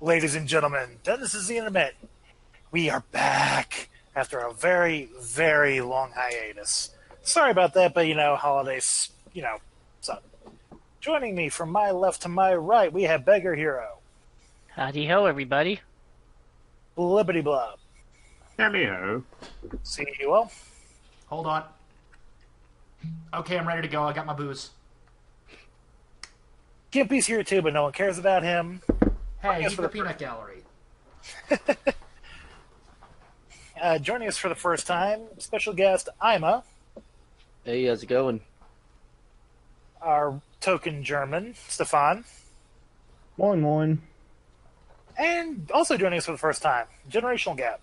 Ladies and gentlemen, this is the Internet. We are back after a very, very long hiatus. Sorry about that, but holidays, suck. Joining me from my left to my right, we have Beggar Hero, Howdy ho, everybody. Blibbity Blob, Hello. see you well, Hold on. Okay, I'm ready to go. I got my booze. Gimpy's here too, but no one cares about him. Hey, Yes, he's for the the peanut gallery. Joining us for the first time, special guest Ima, Hey, how's it going? our token German, Stefan, Moin moin. and also joining us for the first time, Generational Gap.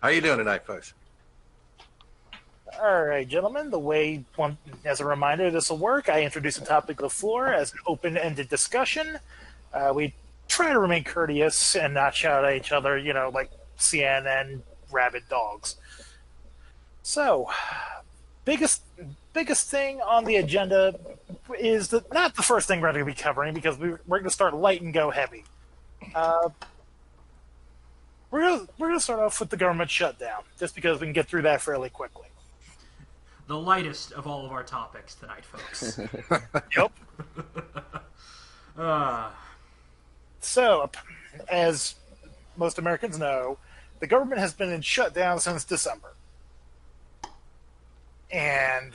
How you doing tonight, folks? All right, gentlemen, as a reminder, this will work. I introduce the topic of the floor as an open-ended discussion. We try to remain courteous and not shout at each other, like CNN rabid dogs. So, biggest thing on the agenda is not the first thing we're going to be covering because we're going to start light and go heavy. We're going to start off with the government shutdown, just because we can get through that fairly quickly. The lightest of all of our topics tonight, folks. Yep. uh, So, as most Americans know, the government has been in shutdown since December. And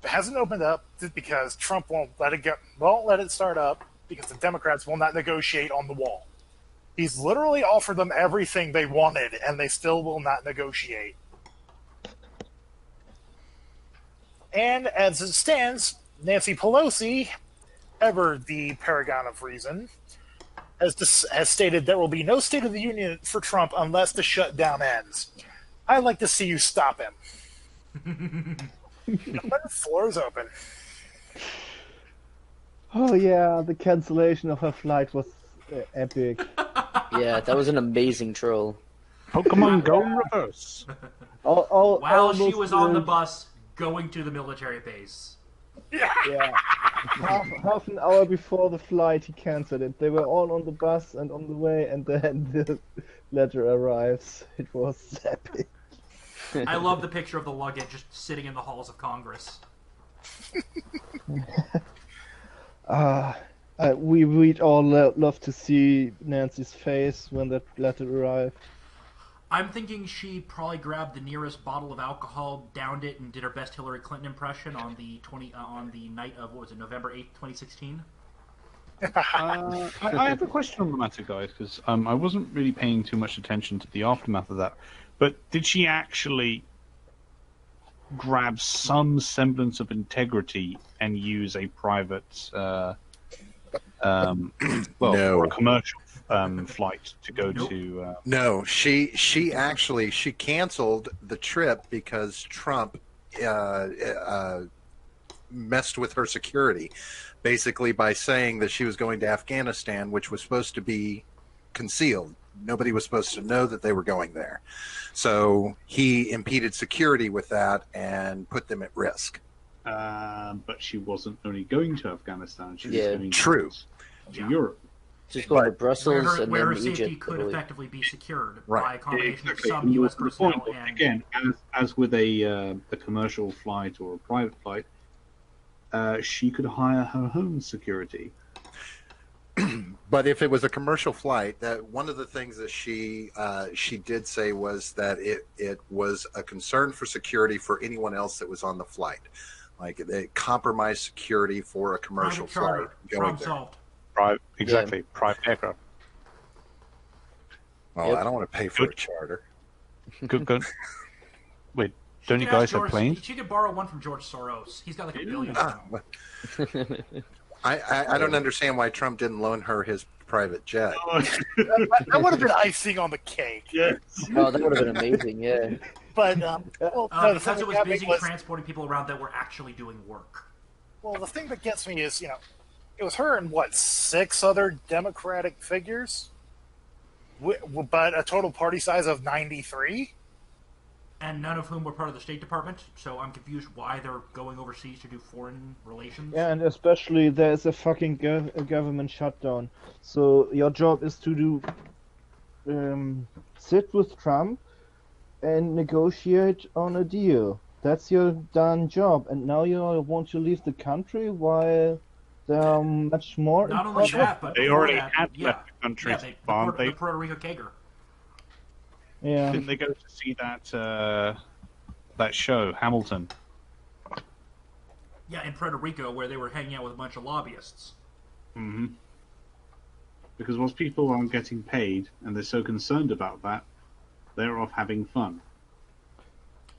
it hasn't opened up because Trump won't let it start up because the Democrats will not negotiate on the wall. He's literally offered them everything they wanted, and they still will not negotiate. And as it stands, Nancy Pelosi, ever the paragon of reason, has stated there will be no State of the Union for Trump unless the shutdown ends. I'd like to see you stop him. But the floor is open. Oh yeah, the cancellation of her flight was epic. Yeah, that was an amazing troll. Pokemon Go reverse. while she Almost was on the ruined- bus going to the military base. Yeah, half an hour before the flight, he cancelled it. They were all on the bus and on the way, and then the letter arrives. It was epic. I love the picture of the luggage just sitting in the halls of Congress. We'd all love to see Nancy's face when that letter arrived. I'm thinking she probably grabbed the nearest bottle of alcohol, downed it, and did her best Hillary Clinton impression on the night of November 8th, 2016. I have a question on the matter, guys, because I wasn't really paying too much attention to the aftermath of that. But did she actually grab some semblance of integrity and use a private, No. or a commercial flight to go Nope. to? No, she canceled the trip because Trump messed with her security, basically by saying that she was going to Afghanistan, which was supposed to be concealed. Nobody was supposed to know that they were going there. So he impeded security with that and put them at risk. But she wasn't only going to Afghanistan; she was Yeah. going True. to Yeah. Europe. Just going to Where Brussels her, and where then her safety Egypt. I could believe. effectively be secured Right. by a combination Exactly. of some U.S. The personnel point was, and again, as with a commercial flight or a private flight, she could hire her own security. But if it was a commercial flight, that one of the things that she did say was that it was a concern for security for anyone else that was on the flight, like it compromised security for a commercial private charter. flight going Problem there. solved. Private aircraft. Well, Yep. I don't want to pay for a charter. Good. Wait, don't you could ask guys have George- planes? She could borrow one from George Soros. He's got like $1 billion. Ah, I don't understand why Trump didn't loan her his private jet. That would have been icing on the cake. Oh, that would have been amazing. Yeah. But, no, the thing Because that it was got me busy transporting people around that were actually doing work. well, the thing that gets me is, it was her and, 6 other Democratic figures? But a total party size of 93? And none of whom were part of the State Department, so I'm confused why they're going overseas to do foreign relations. Yeah, and especially there's a fucking government shutdown. So your job is to sit with Trump and negotiate on a deal. That's your done job. And now you want to leave the country while there are much more Not only important. that, but They before already that, had yeah, left the country, yeah, aren't the they? Puerto Rico Kager. Yeah. Didn't they go to see that show, Hamilton? Yeah, in Puerto Rico, where they were hanging out with a bunch of lobbyists. Mm-hmm. Because once people aren't getting paid and they're so concerned about that, they're off having fun.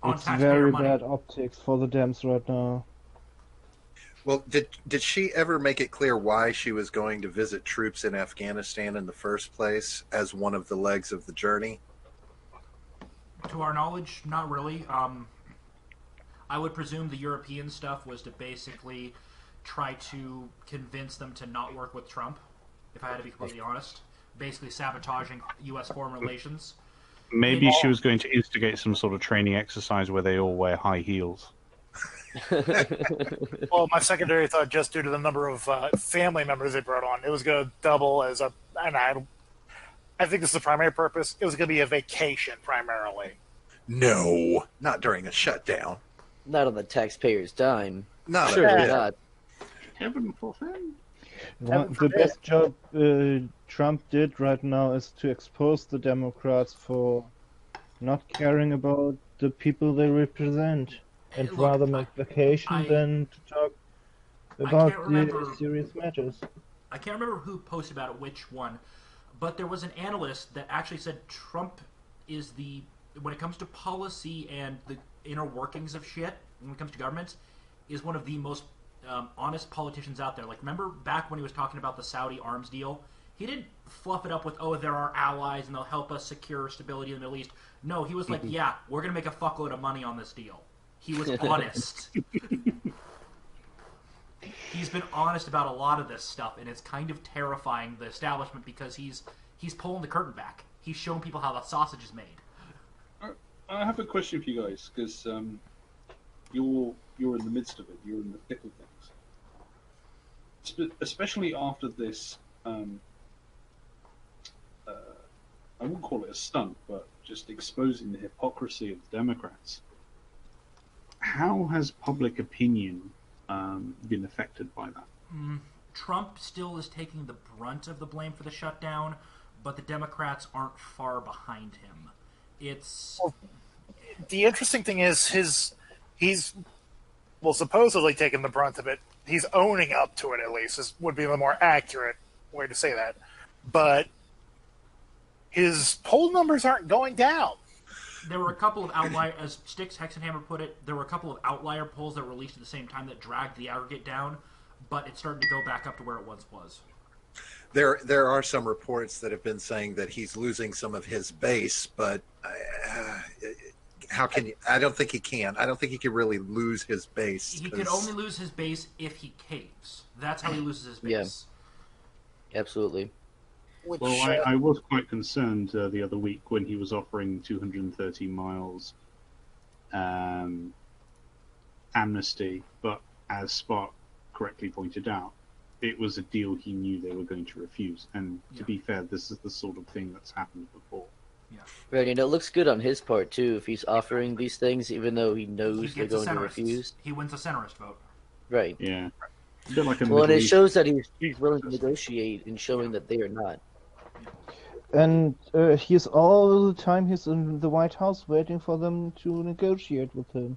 On It's taxpayer very money. bad optics for the Dems right now. Well, did she ever make it clear why she was going to visit troops in Afghanistan in the first place as one of the legs of the journey? To our knowledge, not really. I would presume the European stuff was to basically try to convince them to not work with Trump, if I had to be completely honest. Basically sabotaging U.S. foreign relations. Maybe she was going to instigate some sort of training exercise where they all wear high heels. Well, my secondary thought, just due to the number of family members they brought on, it was going to double as a. And I think this is the primary purpose. It was going to be a vacation primarily. No, not during a shutdown. Not on the taxpayer's dime. Not Surely a bit. not. Heaven forfend. The best job Trump did right now is to expose the Democrats for not caring about the people they represent, and Look, rather make vacation than to talk about can't remember- the serious matters. I can't remember who posted about it, which one, but there was an analyst that actually said Trump is when it comes to policy and the inner workings of shit, when it comes to governments, is one of the most honest politicians out there. Like, remember back when he was talking about the Saudi arms deal? He didn't fluff it up with, oh, they're our allies and they'll help us secure stability in the Middle East. No, he was like, yeah, we're going to make a fuckload of money on this deal. He was honest. He's been honest about a lot of this stuff, and it's kind of terrifying, the establishment, because he's pulling the curtain back. He's showing people how the sausage is made. I have a question for you guys, because you're in the midst of it. You're in the thick of things. Especially after this, I wouldn't call it a stunt, but just exposing the hypocrisy of the Democrats. How has public opinion been affected by that? Trump still is taking the brunt of the blame for the shutdown, but the Democrats aren't far behind him. It's... The interesting thing is he's supposedly taking the brunt of it. He's owning up to it, at least, would be the more accurate way to say that. But his poll numbers aren't going down. There were a couple of outlier, as Styx Hexenhammer put it, there were a couple of outlier polls that were released at the same time that dragged the aggregate down, but it's starting to go back up to where it once was. There are some reports that have been saying that he's losing some of his base, but how can you? I don't think he can. I don't think he can really lose his base. He can only lose his base if he caves. That's how he loses his base. Yeah. Absolutely. Which, Well, I was quite concerned the other week when he was offering 230 miles amnesty, but as Spark correctly pointed out, it was a deal he knew they were going to refuse. And to be fair, this is the sort of thing that's happened before. Yeah. Right, and it looks good on his part, too, if he's offering these things, even though he knows they're going to refuse. He wins a centrist vote. Right. Yeah. A bit like a Well, and Middle it East- shows that he's willing to negotiate and showing that they are not. And he's all the time he's in the White House waiting for them to negotiate with him.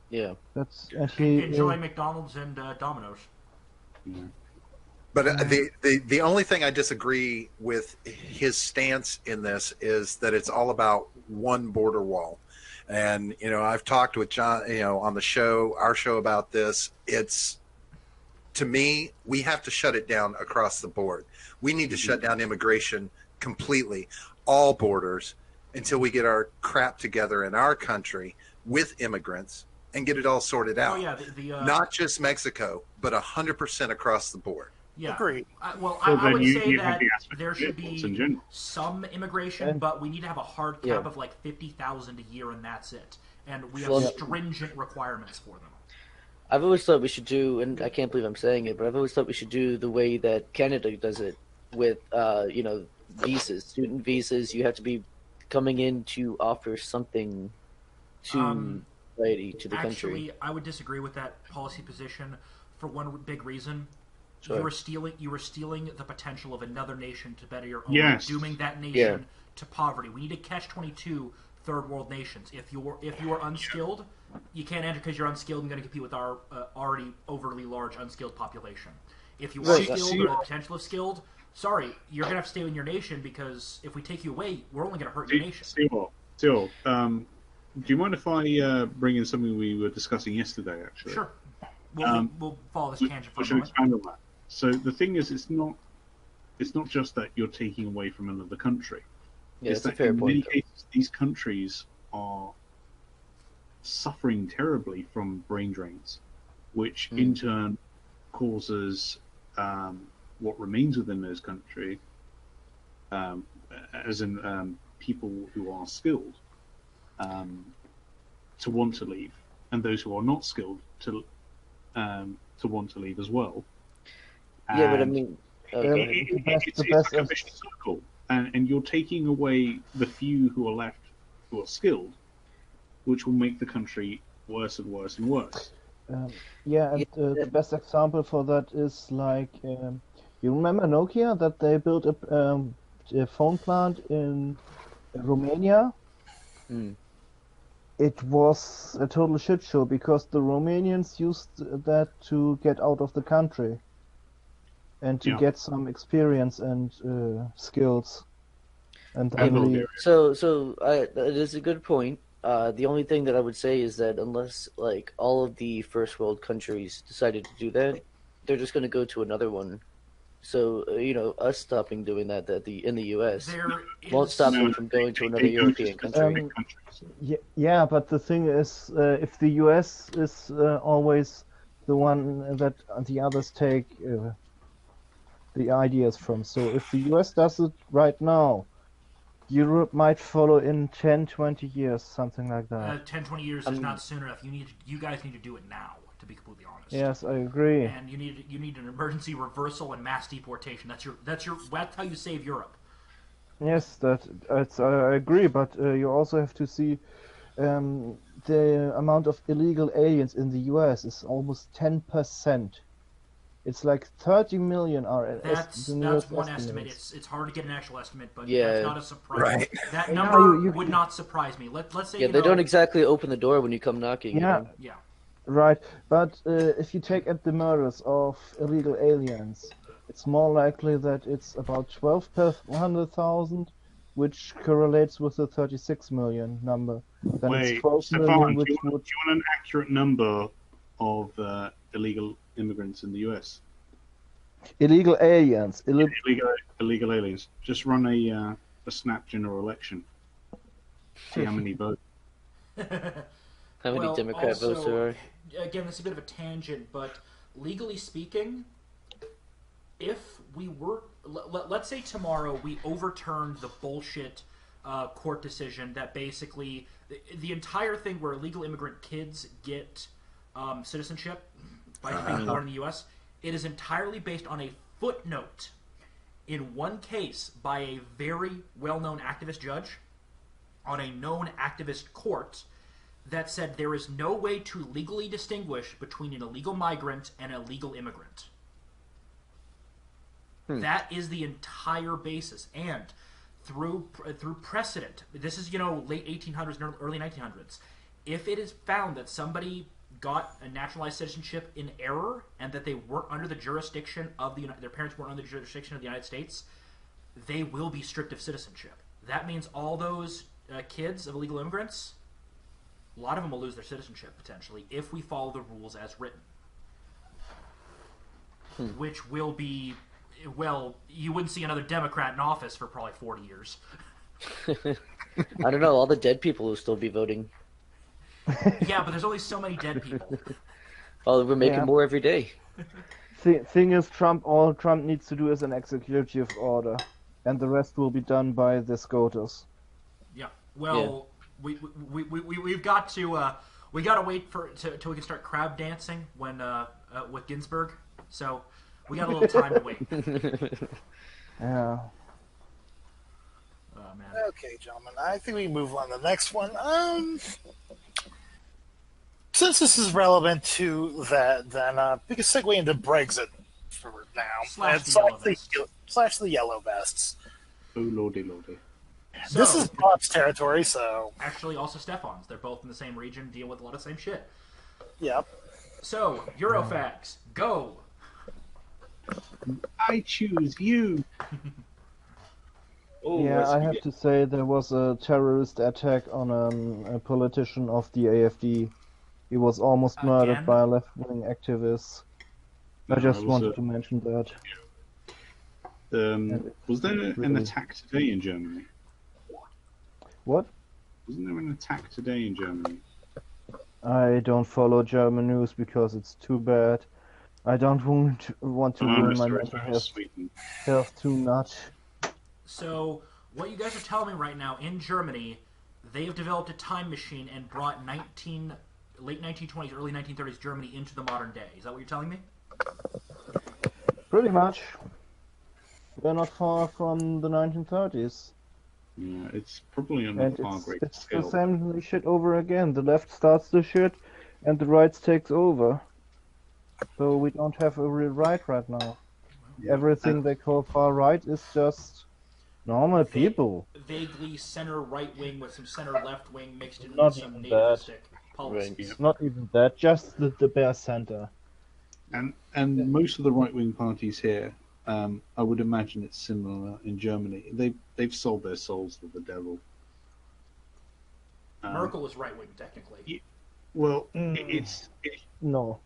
Yeah. And he Enjoy McDonald's and Domino's. Yeah. But the only thing I disagree with his stance in this is that it's all about one border wall. And, I've talked with John, on the show, our show about this. It's, to me, we have to shut it down across the board. We need to shut down immigration completely, all borders, until we get our crap together in our country with immigrants and get it all sorted out. Oh, yeah. Not just Mexico, but 100% across the board. Yeah. Agreed. Well, So I then would you, say you have that the aspect there of should imports be in general. some immigration, And- but we need to have a hard cap Yeah. of like 50,000 a year, and that's it. And we have Well, stringent requirements for them. I've always thought we should do, and I can't believe I'm saying it, but I've always thought we should do the way that Canada does it with, visas, student visas. You have to be coming in to offer something to society, to the country. Actually, I would disagree with that policy position for one big reason. Sure. You are stealing the potential of another nation to better your own, Yes. dooming that nation to poverty. We need to catch 22 third world nations. If you are unskilled, you can't enter because you're unskilled and going to compete with our already overly large unskilled population. If you are Right. skilled or the potential of skilled, sorry, you're going to have to stay in your nation because if we take you away, we're only going to hurt your nation. Still, do you mind if I bring in something we were discussing yesterday, actually? Sure. We'll follow this tangent for I a should moment. expand on that. So the thing is, it's not just that you're taking away from another country. Yeah, It's that's a that fair in point. many Though. cases, these countries are suffering terribly from brain drains, which in turn causes what remains within those countries, as in people who are skilled, to want to leave, and those who are not skilled to want to leave as well. Yeah, but I And mean, it's like a vicious circle, and you're taking away the few who are left who are skilled, which will make the country worse and worse and worse. The best example for that is like, you remember Nokia, that they built a phone plant in Romania? Hmm. It was a total shit show because the Romanians used that to get out of the country and to get some experience and skills. And Yeah, then but- leave. so that is a good point. The only thing that I would say is that unless like all of the first world countries decided to do that, they're just going to go to another one. So us stopping doing that in the U.S. There won't is stop them from going to another European country. Yeah, but the thing is, if the US is always the one that the others take the ideas from, so if the US does it right now, Europe might follow in 10, 20 years, something like that. 10, 20 years is not soon enough. You guys need to do it now, to be completely honest. Yes, I agree. And you need an emergency reversal and mass deportation. That's how you save Europe. Yes, I agree, but you also have to see the amount of illegal aliens in the US is almost 10%. It's like 30 million are That's the one newest estimate. estimates. It's hard to get an actual estimate, but Yeah. that's not a surprise. Right. That Yeah, number you- would not surprise me. Let's say Yeah, they don't exactly open the door when you come knocking. Yeah. Yeah. Right, but if you take at the murders of illegal aliens, it's more likely that it's about 12 per 100,000, which correlates with the 36 million number. Then Wait, it's 12 Stefan, million, do which you would... want an accurate number of illegal immigrants in the US? Illegal aliens. Illegal aliens. Just run a snap general election. See how many vote. How many Democrat votes there are? Again, this is a bit of a tangent, but legally speaking, if we were, let's say tomorrow we overturned the bullshit court decision that basically the entire thing where illegal immigrant kids get citizenship by being born in the U.S. It is entirely based on a footnote in one case by a very well-known activist judge on a known activist court that said there is no way to legally distinguish between an illegal migrant and a legal immigrant. That is the entire basis, and through precedent, this is late 1800s, early 1900s. If it is found that somebody got a naturalized citizenship in error and that they weren't under the jurisdiction of their parents weren't under the jurisdiction of the United States, they will be stripped of citizenship. That means all those kids of illegal immigrants, a lot of them will lose their citizenship potentially if we follow the rules as written. Which will be, well, you wouldn't see another Democrat in office for probably 40 years. I don't know. All the dead people will still be voting. Yeah, but there's only so many dead people. Well, we're making Yeah. more every day. thing is, all Trump needs to do is an executive order, and the rest will be done by the SCOTUS. Yeah. Well, we've got to we got to wait till we can start crab dancing when with Ginsburg. So we got a little time to wait. Yeah. Oh man. Okay, gentlemen, I think we can move on to the next one. Since this is relevant to that, then we can segue into Brexit for now. Slash And the yellow vests. slash the yellow vests. Oh lordy, lordy. So, This is Bob's territory, so actually also Stefan's. They're both in the same region, deal with a lot of same shit. yep. So, Eurofax, go. I choose you. Oh, Yeah, let's I have begin. to say there was a terrorist attack on a politician of the AfD. He was almost Again? murdered by a left-wing activist. I No, just it was wanted a- to mention that. Was there an really- attack today in Germany? What? Wasn't there an attack today in Germany? I don't follow German news because it's too bad. I don't want to ruin my mental Sweden. health too much. So, what you guys are telling me right now, in Germany, they have developed a time machine and brought late 1920s, early 1930s Germany into the modern day. Is that what you're telling me? Pretty much. We're not far from the 1930s. Yeah, it's probably on a And far greater it's the scale. same shit over again. The left starts the shit, and the right takes over. So we don't have a real right now. Everything they call far right is just normal people. Vaguely center right wing with some center left wing mixed in Not with some even that. nativistic policies. Yeah. Not even that, just the bare center. And most of the right wing parties here, I would imagine it's similar in Germany. They've sold their souls to the devil. Merkel is right wing, technically. Well, Mm. it No.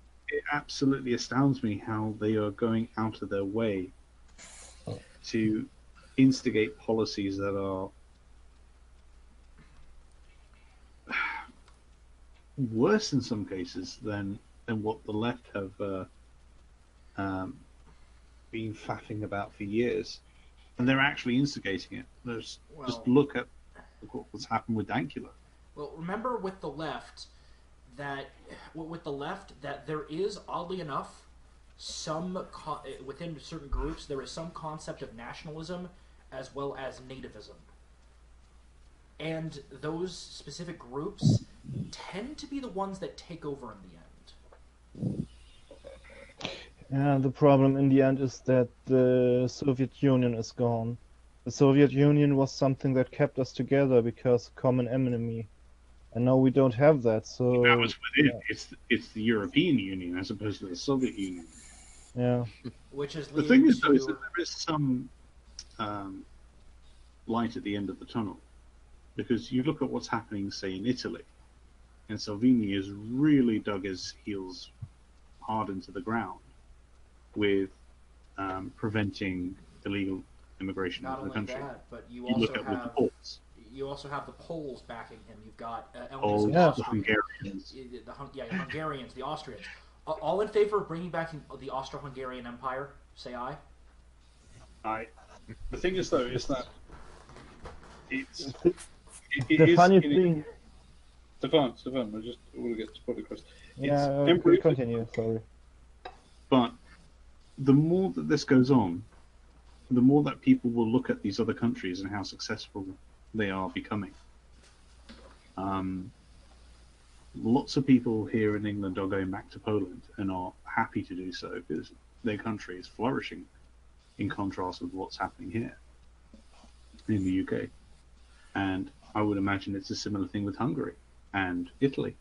absolutely astounds me how they are going out of their way to instigate policies that are worse in some cases than what the left have been faffing about for years, and they're actually instigating it. Just look at what's happened with Dankula. Well, remember with the left that there is, oddly enough, within certain groups there is some concept of nationalism as well as nativism, and those specific groups tend to be the ones that take over in the end. Yeah, the problem in the end is that the Soviet Union is gone. The Soviet Union was something that kept us together because common enemy. And now we don't have that, so That was within. It's the European Union as opposed to the Soviet Union. yeah. Which is The leading thing is, though, is to that there is some light at the end of the tunnel, because you look at what's happening, say, in Italy, and Salvini has really dug his heels hard into the ground with preventing illegal immigration not into the only country. that, but you You look also at with the have Poles, the Poles backing him. You've got Poles, the yeah. the Hungarians. the Hungarians, the Austrians. All in favor of bringing back the Austro-Hungarian Empire? Say aye. The thing is, though, is that it's The funny thing, Stefan, I just want to get to put across. yeah, continue, sorry. But the more that this goes on, the more that people will look at these other countries and how successful they are becoming. Lots of people here in England are going back to Poland and are happy to do so because their country is flourishing in contrast with what's happening here in the UK. And I would imagine it's a similar thing with Hungary and Italy.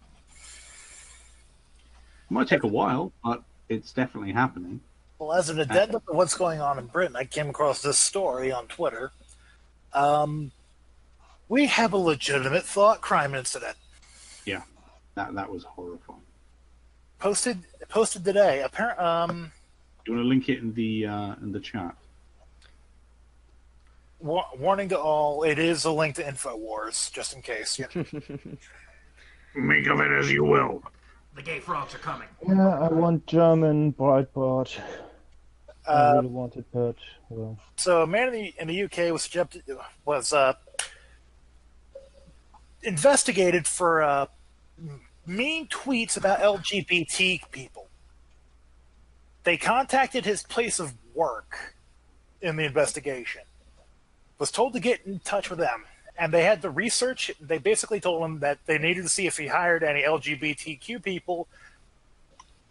It might take a while, but it's definitely happening. Well, as an addendum to what's going on in Britain, I came across this story on Twitter. We have a legitimate thought crime incident. Yeah, that was horrifying. Posted today. You want to link it in the chat? Warning to all: it is a link to Infowars, just in case. Yeah. Make of it as you will. The gay frogs are coming. Yeah, I want German Breitbart. I really wanted, but well, So a man in the UK was investigated for mean tweets about LGBT people. They contacted his place of work in the investigation. Was told to get in touch with them, and they had to research. They basically told him that they needed to see if he hired any LGBTQ people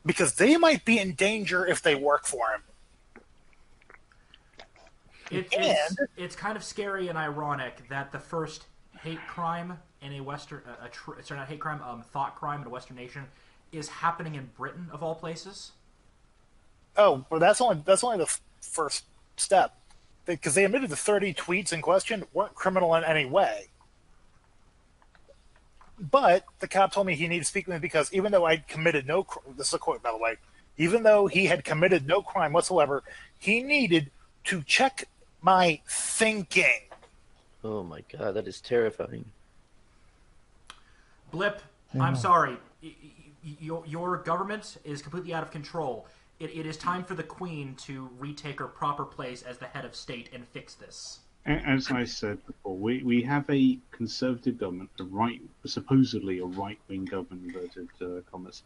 because they might be in danger if they work for him. It's kind of scary and ironic that the first hate crime in a Western, sorry, not hate crime, thought crime in a Western nation is happening in Britain of all places. Oh, well, that's only the first step, because they admitted the 30 tweets in question weren't criminal in any way. But the cop told me he needed to speak with me because even though I'd committed no, this is a quote by the way, even though he had committed no crime whatsoever, he needed to check my thinking. Oh my god, that is terrifying. Blip, I'm sorry. Your government is completely out of control. It is time for the Queen to retake her proper place as the head of state and fix this. As I said before, we have a conservative government, supposedly a right-wing government, inverted commas,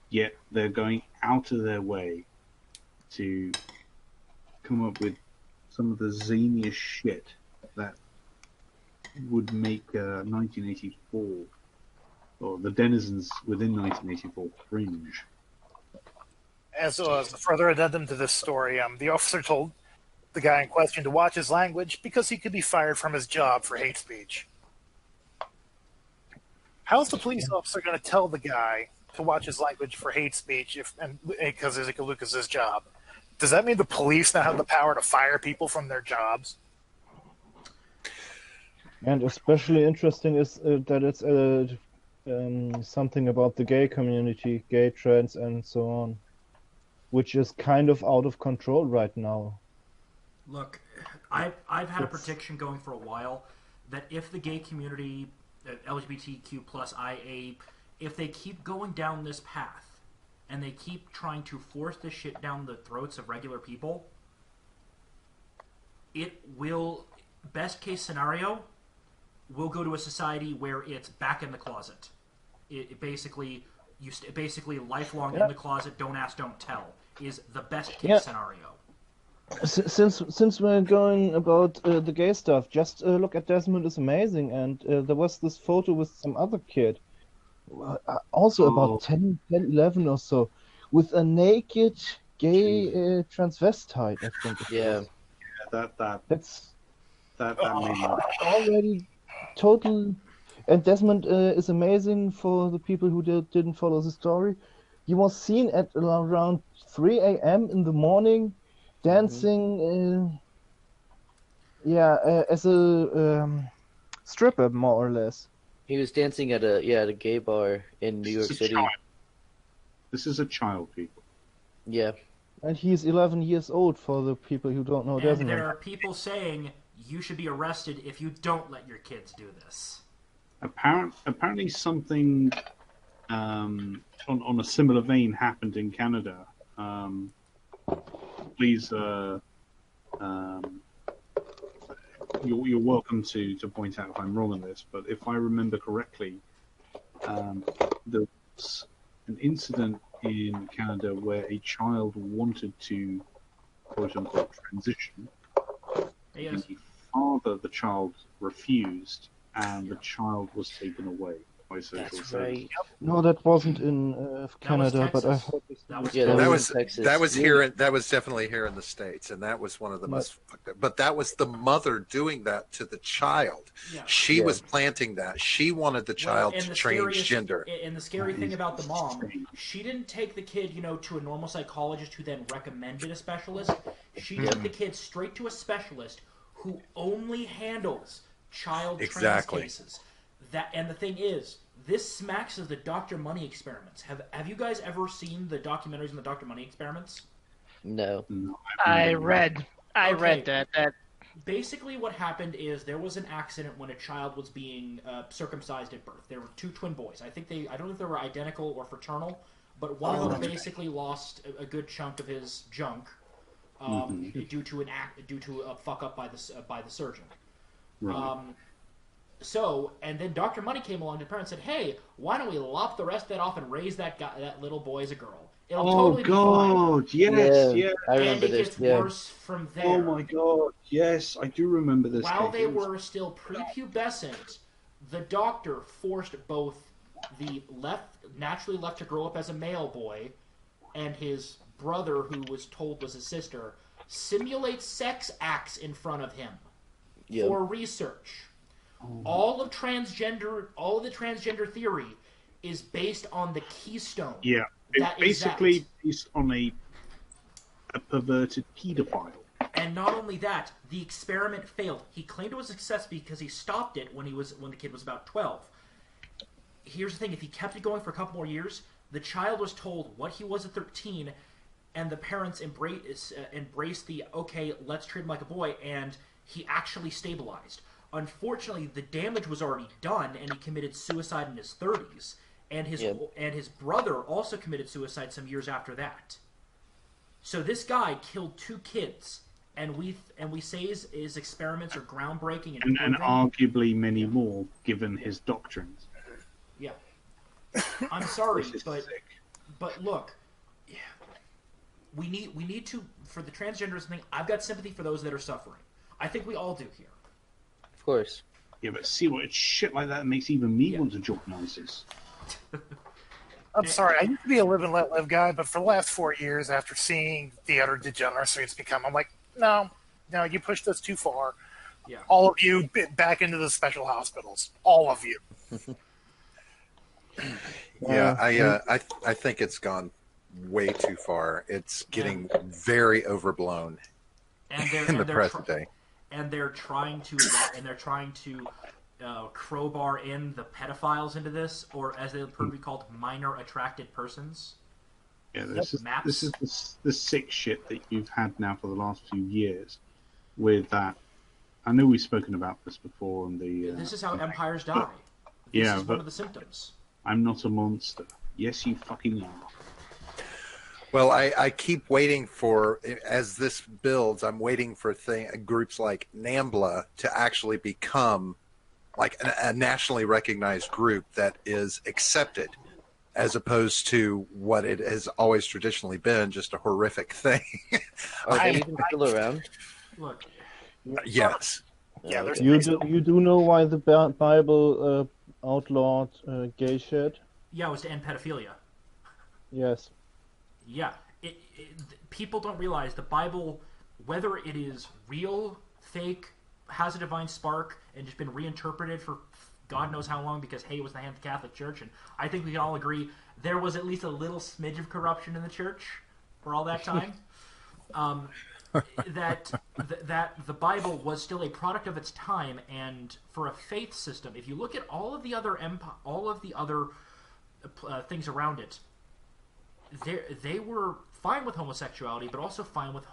yet they're going out of their way to come up with some of the zaniest shit that would make 1984, or the denizens within 1984, cringe. As a further addendum to this story, the officer told the guy in question to watch his language because he could be fired from his job for hate speech. How's the police officer going to tell the guy to watch his language for hate speech because it's Lucas's job? Does that mean the police now have the power to fire people from their jobs? and especially interesting is that it's something about the gay community, gay trans, and so on, which is kind of out of control right now. Look, I've had a prediction going for a while that if the gay community, LGBTQ plus IA, if they keep going down this path and they keep trying to force this shit down the throats of regular people, it will, best case scenario, will go to a society where it's back in the closet. It basically, basically lifelong in the closet, don't ask, don't tell, is the best case scenario. Since we're going about the gay stuff, just look at Desmond is Amazing, and there was this photo with some other kid, also about 10, 11 or so, with a naked gay transvestite, I think. That's that made me already total. And Desmond is Amazing, for the people who didn't follow the story. He was seen at around 3 a.m. in the morning, dancing, as a stripper, more or less. He was dancing at a gay bar in New York City. This is a child, people. Yeah. And he's 11 years old, for the people who don't know And Desmond. there are people saying you should be arrested if you don't let your kids do this. Apparently something on a similar vein happened in Canada. Please, you're welcome to point out if I'm wrong on this, but if I remember correctly, there was an incident in Canada where a child wanted to, quote unquote, transition. Yes. The father of the child refused, and the child was taken away by social That's services. right. No, that wasn't in Canada, but I've heard this. That was here. That was definitely here in the States, and that was one of the most fucked up. But that was the mother doing that to the child. Yeah. She was planting that. She wanted the child to change gender. And the scary thing about the mom, she didn't take the kid, to a normal psychologist who then recommended a specialist. She took the kid straight to a specialist who only handles child trans cases. And the thing is, this smacks of the Dr. Money experiments. Have you guys ever seen the documentaries on the Dr. Money experiments? No. I read that. Basically, what happened is there was an accident when a child was being circumcised at birth. There were two twin boys. I don't know if they were identical or fraternal, but one of them basically lost a good chunk of his junk due to a fuck up by the surgeon. Right. And then Dr. Money came along to the parents and said, "Hey, why don't we lop the rest of that off and raise that little boy as a girl? It'll totally be fine." God! Yes, Yeah, yes. I And remember it this. gets Yeah. worse from there. Oh my God! Yes, I do remember this. While case. they were still prepubescent, the doctor forced both the naturally left to grow up as a male boy and his brother, who was told was his sister, simulate sex acts in front of him Yep. for research. All of the transgender theory is based on the keystone. Yeah, That it's is that. basically based on a perverted pedophile. And not only that, the experiment failed. He claimed it was a success because he stopped it when the kid was about 12. Here's the thing: if he kept it going for a couple more years, the child was told what he was at 13, and the parents embraced the "okay, let's treat him like a boy," and he actually stabilized. Unfortunately, the damage was already done, and he committed suicide in his 30s. And his brother also committed suicide some years after that. So this guy killed 2 kids, and we say his experiments are groundbreaking And arguably many more, given his doctrines. Yeah. I'm sorry, This is but sick. look, we need to, for the transgenders thing. I've got sympathy for those that are suffering. I think we all do here. Of course. Yeah, but see what shit like that makes even me want to join ISIS. I'm sorry, I used to be a live and let live guy, but for the last 4 years, after seeing the utter degeneracy it's become, I'm like, no, you pushed us too far. Yeah. All of you back into the special hospitals. All of you. Yeah, I think it's gone way too far. It's getting very overblown in the present day. And they're trying to crowbar in the pedophiles into this, or as they would be called, minor attracted persons. Yeah, this is the sick shit that you've had now for the last few years. With that, I know we've spoken about this before. On the this is how empires die. This is one of the symptoms. I'm not a monster. Yes, you fucking are. Well, I keep waiting for, as this builds, I'm waiting for groups like NAMBLA to actually become like a nationally recognized group that is accepted, as opposed to what it has always traditionally been, just a horrific thing. Are they even still around? Look. Yes. Yeah, there's You do know why the Bible outlawed gay shit? Yeah, it was to end pedophilia. Yes. Yeah, people don't realize the Bible, whether it is real, fake, has a divine spark, and just been reinterpreted for God knows how long because, hey, it was in the hand of the Catholic Church, and I think we can all agree there was at least a little smidge of corruption in the church for all that time. That the Bible was still a product of its time, and for a faith system, if you look at all of the other things around it, they were fine with homosexuality, but also fine with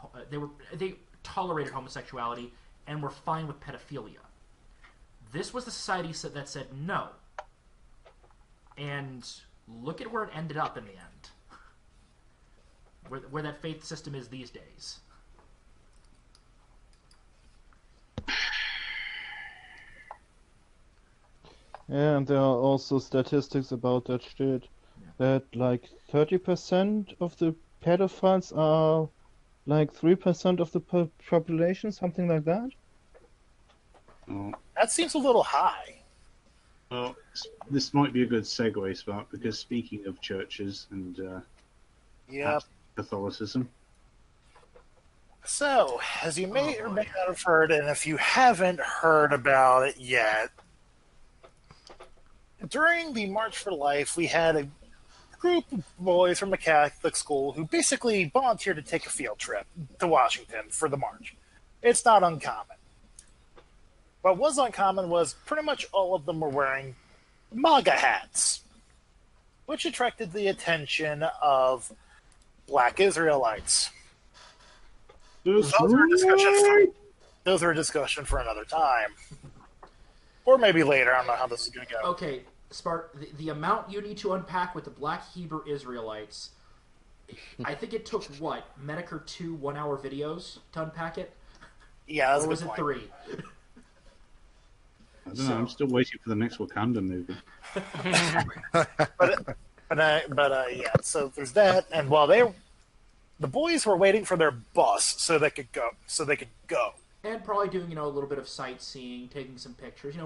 they tolerated homosexuality and were fine with pedophilia. This was the society that said no, and look at where it ended up in the end, where that faith system is these days. Yeah, and there are also statistics about that shit. That like 30% of the pedophiles are like 3% of the population, something like that. Oh, That seems a little high. well, this might be a good segue, Spark, because speaking of churches and Yep. Catholicism, So, as you may or may not have heard, and if you haven't heard about it yet, during the March for Life, we had a group of boys from a Catholic school who basically volunteered to take a field trip to Washington for the march. It's not uncommon. What was uncommon was pretty much all of them were wearing MAGA hats, which attracted the attention of black Israelites. Those are a discussion for another time. Or maybe later. I don't know how this is going to go. Okay, Spark, the amount you need to unpack with the black Hebrew Israelites I think it took what Medicare 2 1-hour videos to unpack it, Yeah, that's or a was good it point. 3? I don't know. I'm still waiting for the next Wakanda movie. Yeah. So there's that, and while the boys were waiting for their bus so they could go. And probably doing a little bit of sightseeing, taking some pictures.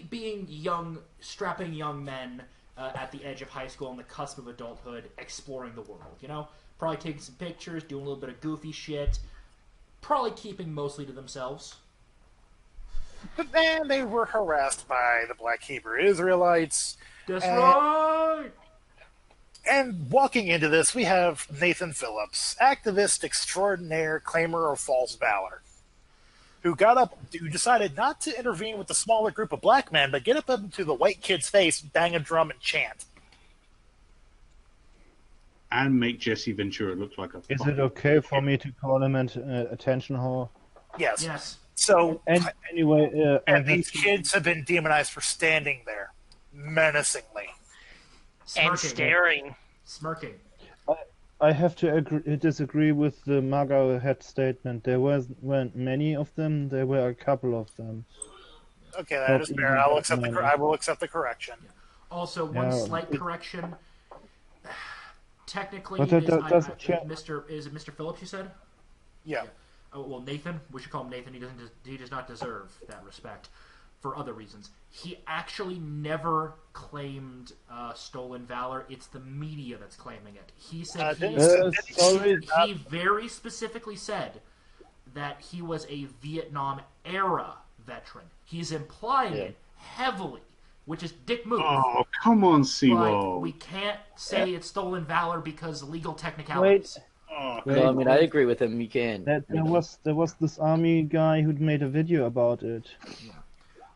Being young, strapping young men at the edge of high school, on the cusp of adulthood, exploring the world. Probably taking some pictures, doing a little bit of goofy shit. Probably keeping mostly to themselves. But then they were harassed by the Black Hebrew Israelites. That's and, right. And walking into this, we have Nathan Phillips, activist extraordinaire, claimer of false valor, who decided not to intervene with the smaller group of black men, but get up into the white kid's face, bang a drum, and chant. And make Jesse Ventura look like a. Is it okay for me to call him an attention whore? Yes. Yes. So, Anyway, and these kids have been demonized for standing there menacingly. And staring. Smirking. I have to disagree with the MAGA head statement. There weren't many of them. There were a couple of them. Okay, that is fair. I will accept the correction. Also, one slight correction. Technically, But that doesn't change. Is it Mr. Phillips? You said. Yeah. Oh, well, Nathan. We should call him Nathan. He does not deserve that respect for other reasons. He actually never claimed stolen valor. It's the media that's claiming it. He said he very specifically said that he was a Vietnam era veteran. He's implying it heavily, which is dick move. Oh, come on, Seawall. But we can't say it's stolen valor because legal technicalities. No, I mean, I agree with him. You can. There was this army guy who'd made a video about it.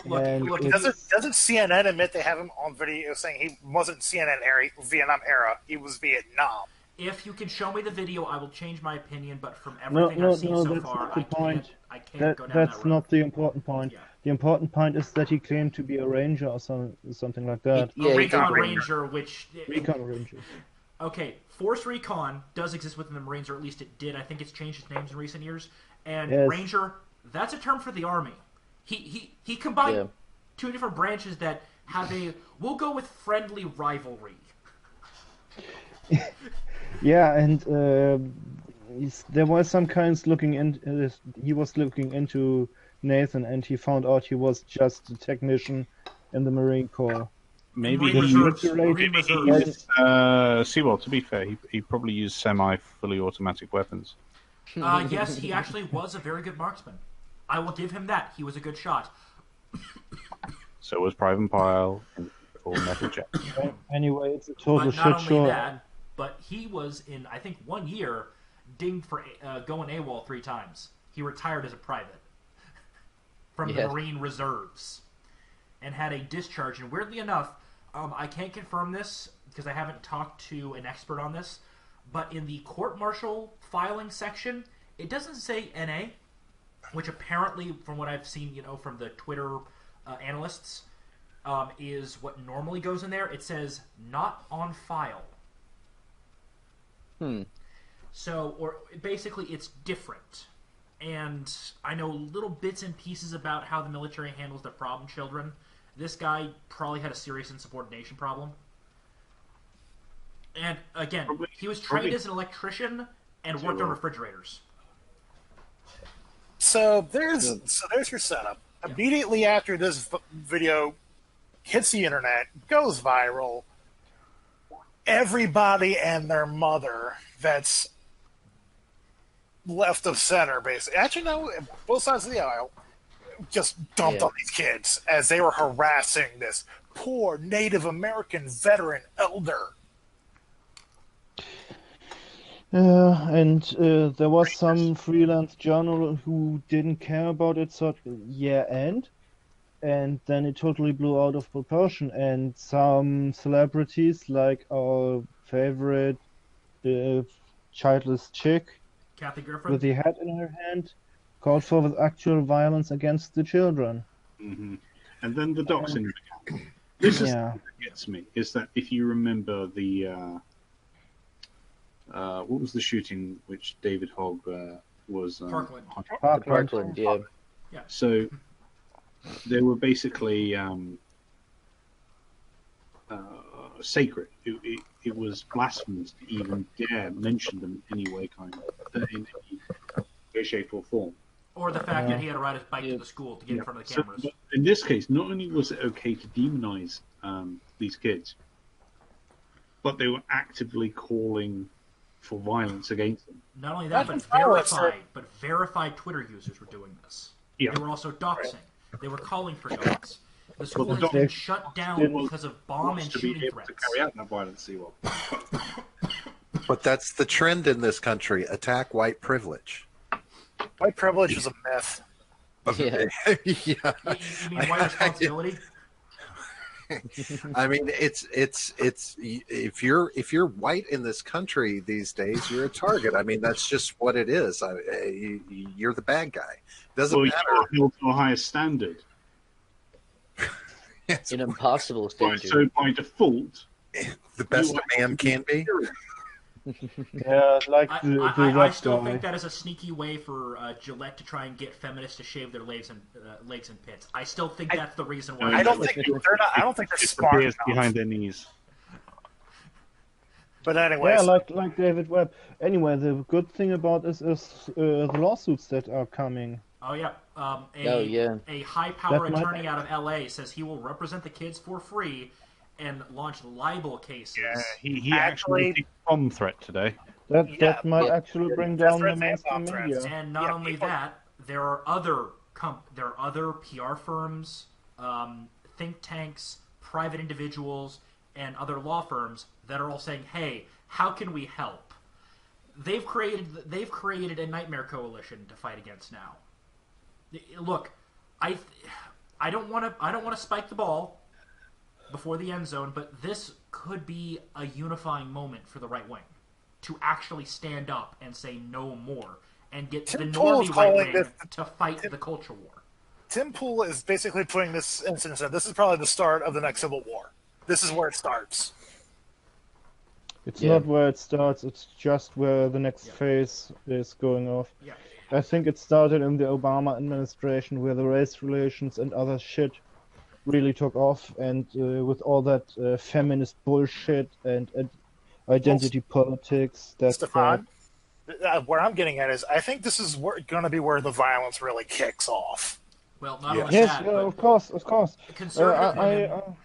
Look, doesn't CNN admit they have him on video saying he wasn't Vietnam era? He was Vietnam. If you can show me the video, I will change my opinion. But from everything I've seen so far, I can't go down that road. That's not the important point. Yeah. The important point is that he claimed to be a ranger or something like that. Recon Ranger, Recon Ranger. Okay, Force Recon does exist within the Marines, or at least it did. I think it's changed its names in recent years. And Ranger, that's a term for the Army. He combined two different branches that have we'll go with friendly rivalry. Yeah, and there was some kinds looking in. He was looking into Nathan, and he found out he was just a technician in the Marine Corps. Maybe Marine Reserves. Seawall, to be fair, he probably used semi-fully automatic weapons. Yes, he actually was a very good marksman. I will give him that. He was a good shot. So was Private Pile and Full Metal Jacket. Anyway, it's a total shit show. Not only that, but he was in, I think, 1 year dinged for going AWOL 3 times. He retired as a private from the Marine Reserves and had a discharge. And weirdly enough, I can't confirm this because I haven't talked to an expert on this, but in the court-martial filing section, it doesn't say NA, which apparently, from what I've seen, from the Twitter analysts, is what normally goes in there. It says not on file. So, or basically, it's different. And I know little bits and pieces about how the military handles their problem children. This guy probably had a serious insubordination problem. And again, he was trained as an electrician and worked on refrigerators. So there's your setup. Yeah. Immediately after this video hits the internet, goes viral, everybody and their mother that's left of center, basically. Actually, no, both sides of the aisle just dumped on these kids as they were harassing this poor Native American veteran elder. And there was some freelance journal who didn't care about it, thought, and then it totally blew out of proportion. And some celebrities, like our favorite childless chick, Kathy Griffin, with the hat in her hand, called for the actual violence against the children. Mm-hmm. And then the doxing began. This is what gets me, is that if you remember the what was the shooting which David Hogg was? Parkland. The Parkland, yeah. So they were basically sacred. It was blasphemous to even dare mention them in any way, in any way, shape, or form. Or the fact that he had to ride his bike to the school to get in front of the cameras. So, in this case, not only was it okay to demonize these kids, but they were actively calling for violence against them. Not only that, but verified Twitter users were doing this. Yeah. They were also doxing. They were calling for dogs. The school has been shut down because of bomb and shooting threats. To carry out that violence, But that's the trend in this country: attack white privilege. White privilege is a myth. Yeah. Yeah. You mean white responsibility? I mean, it's if you're white in this country these days, you're a target. I mean, that's just what it is. You're the bad guy. Doesn't matter. You're held to a higher standard. It's An impossible standard. So by default, the best a man can be. Yeah, like I still think that is a sneaky way for Gillette to try and get feminists to shave their legs and pits. I still think that's the reason why. I don't think they're not. I don't think they're It's the smart beers enough. behind their knees. But anyways, Yeah, like David Webb. Anyway, the good thing about this is the lawsuits that are coming. Oh yeah. Yeah. A high-power That might- attorney out of LA says he will represent the kids for free and launch libel cases. Yeah, he Actually- actually did a bomb threat today. That might actually bring down the mainstream media. And not only that, there are other PR firms, think tanks, private individuals, and other law firms that are all saying, "Hey, how can we help?" They've created a nightmare coalition to fight against now. Look, I don't want to spike the ball before the end zone, but this could be a unifying moment for the right wing to actually stand up and say no more and get the Tim Pool is normie right calling wing this- to fight the culture war. Tim Pool is basically putting this instance in. This is probably the start of the next civil war. This is where it starts. It's Yeah. not where it starts, it's just where the next phase is going off. Yeah. I think it started in the Obama administration where the race relations and other shit really took off, and with all that feminist bullshit and identity politics. Stefan, where I'm getting at is I think this is going to be where the violence really kicks off. Well, not Yeah. only Yes, that, yeah, but of course. conservative women.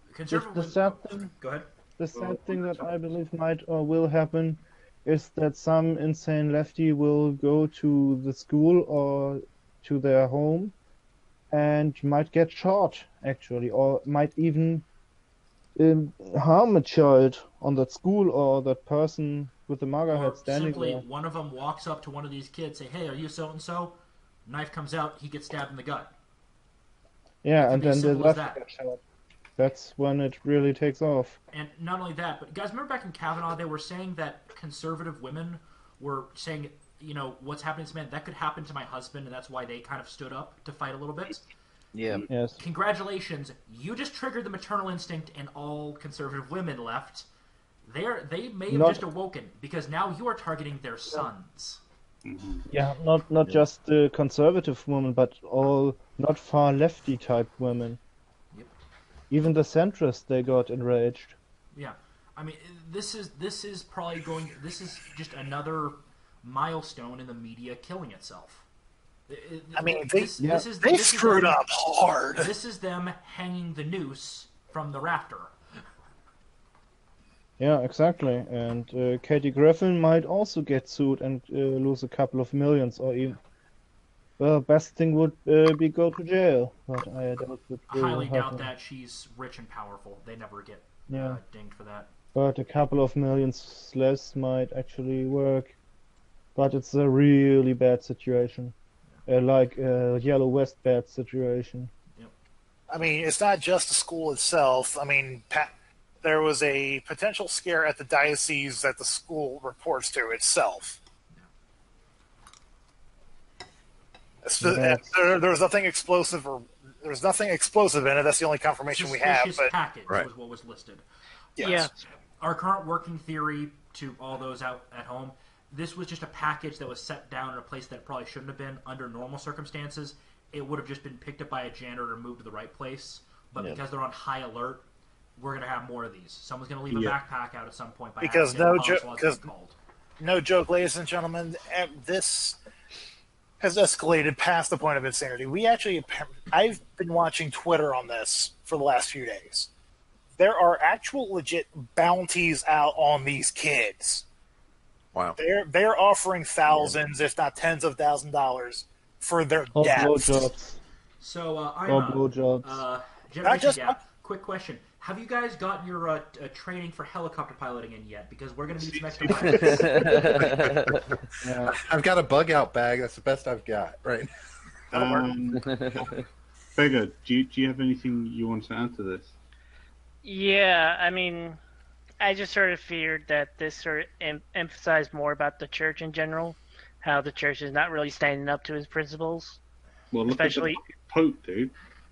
The Conservative sad women. thing, Go ahead. the sad thing that I believe might or will happen is that some insane lefty will go to the school or to their home and might get shot, actually, or might even harm a child on that school or that person with the MAGA Or head standing simply, there. one of them walks up to one of these kids, say, "Hey, are you so and so?" Knife comes out, he gets stabbed in the gut. Yeah, could and be as then the simple as left that. get shot. That's when it really takes off. And not only that, but guys, remember back in Kavanaugh, they were saying that conservative women were saying, what's happening to this man, that could happen to my husband, and that's why they kind of stood up to fight a little bit. Yeah. Yes. Congratulations, you just triggered the maternal instinct, and all conservative women left. They may have just awoken, because now you are targeting their sons. Yeah, not just the conservative women, but all not far lefty type women. Yep. Even the centrists, they got enraged. Yeah, I mean, this is just another milestone in the media killing itself. I mean, they screwed up hard. This is them hanging the noose from the rafter. Yeah, exactly. And Katie Griffin might also get sued and lose a couple of millions, or even. Well, best thing would be go to jail, but I doubt it I will highly doubt happen. that. She's rich and powerful. They never get Yeah. dinged for that. But a couple of millions less might actually work. But it's a really bad situation. Like a Yellow West bad situation. I mean, it's not just the school itself. I mean, there was a potential scare at the diocese that the school reports to itself. There's nothing explosive there's nothing explosive in it. That's the only confirmation we have. Suspicious But package Right. was what was listed. yes. Yeah. Our current working theory to all those out at home, this was just a package that was set down in a place that it probably shouldn't have been under normal circumstances. It would have just been picked up by a janitor and moved to the right place. But because they're on high alert, we're going to have more of these. Someone's going to leave a backpack out at some point. Because no joke, ladies and gentlemen, this has escalated past the point of insanity. I've been watching Twitter on this for the last few days. There are actual legit bounties out on these kids. Wow. They're offering thousands, if not tens of $1,000s for their Or deaths. blowjobs. So, Or blowjobs. Generation Gap, quick question. Have you guys gotten your training for helicopter piloting in yet? Because we're going to need some extra pilots. Yeah. I've got a bug out bag. That's the best I've got. Right. Beggar, do you have anything you want to add to this? Yeah, I mean, I just sort of feared that this sort of emphasized more about the church in general, how the church is not really standing up to its principles. Well, look Especially- at the Pope, dude.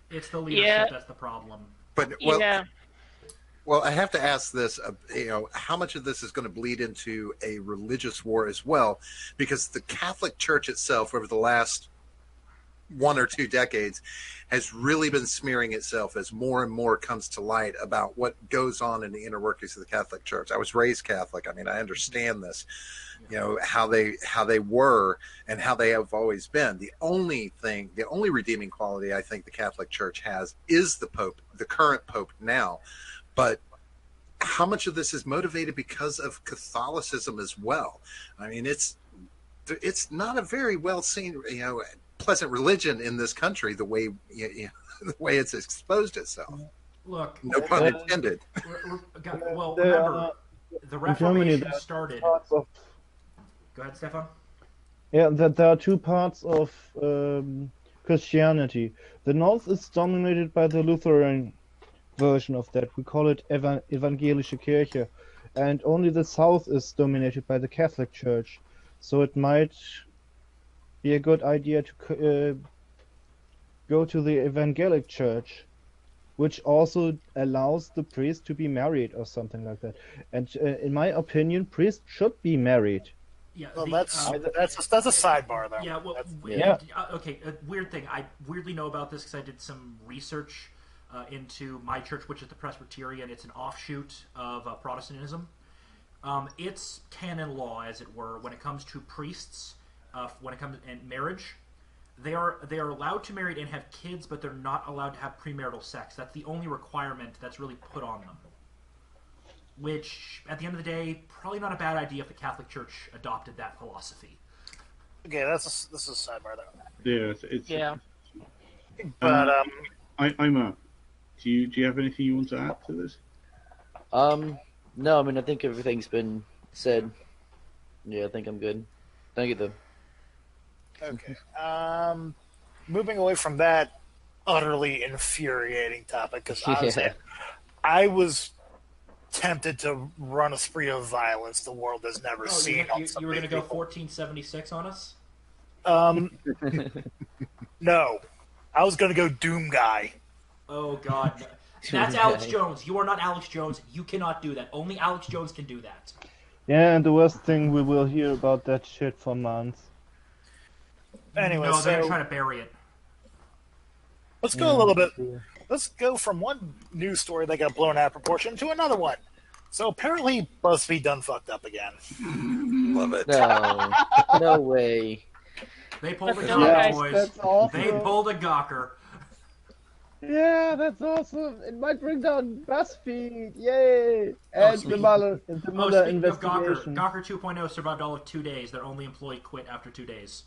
It's the leadership Yeah. that's the problem. But well, I have to ask this. How much of this is going to bleed into a religious war as well? Because the Catholic Church itself, over the last 1 or 2 decades, has really been smearing itself as more and more comes to light about what goes on in the inner workings of the Catholic Church. I was raised Catholic. I mean, I understand this. How they were and how they have always been. The only redeeming quality I think the Catholic Church has is the Pope, the current Pope now. But how much of this is motivated because of Catholicism as well? I mean, it's not a very well seen, pleasant religion in this country. The way the way it's exposed itself. Look, No pun intended. Remember, the Reformation started. Go ahead, Stefan. Yeah, that there are two parts of Christianity. The north is dominated by the Lutheran version of that. We call it Evangelische Kirche. And only the south is dominated by the Catholic Church. So it might be a good idea to go to the Evangelic Church, which also allows the priest to be married or something like that. And in my opinion, priests should be married. Yeah, Well, that's a sidebar, though. Yeah, well, Yeah. okay. A weird thing. I weirdly know about this because I did some research into my church, which is the Presbyterian. It's an offshoot of Protestantism. It's canon law, as it were, when it comes to priests. When it comes to marriage, they are allowed to marry and have kids, but they're not allowed to have premarital sex. That's the only requirement that's really put on them. Which, at the end of the day, probably not a bad idea if the Catholic Church adopted that philosophy. Okay, this is a sidebar, though. Yeah, it's Yeah. But Ima, do you have anything you want to add to this? No, I mean, I think everything's been said. Yeah, I think I'm good. Thank you, though. okay. Moving away from that utterly infuriating topic, because honestly, I was tempted to run a spree of violence the world has never seen. You were going to go 1476 on us? No, I was going to go Doom Guy. Oh, God. No. That's Alex Jones. You are not Alex Jones. You cannot do that. Only Alex Jones can do that. Yeah, and the worst thing, we will hear about that shit for months. Anyway, No, they're so trying to bury it. let's go a little bit. Let's go from one news story that got blown out of proportion to another one. So apparently BuzzFeed done fucked up again. Love it. No, no way. They pulled a Yeah, Gawker, boys. that's awesome. They pulled a Gawker. Yeah, that's awesome. It might bring down BuzzFeed. Yay! And the Mueller Speaking investigation. of Gawker 2.0 survived all of 2 days. Their only employee quit after 2 days.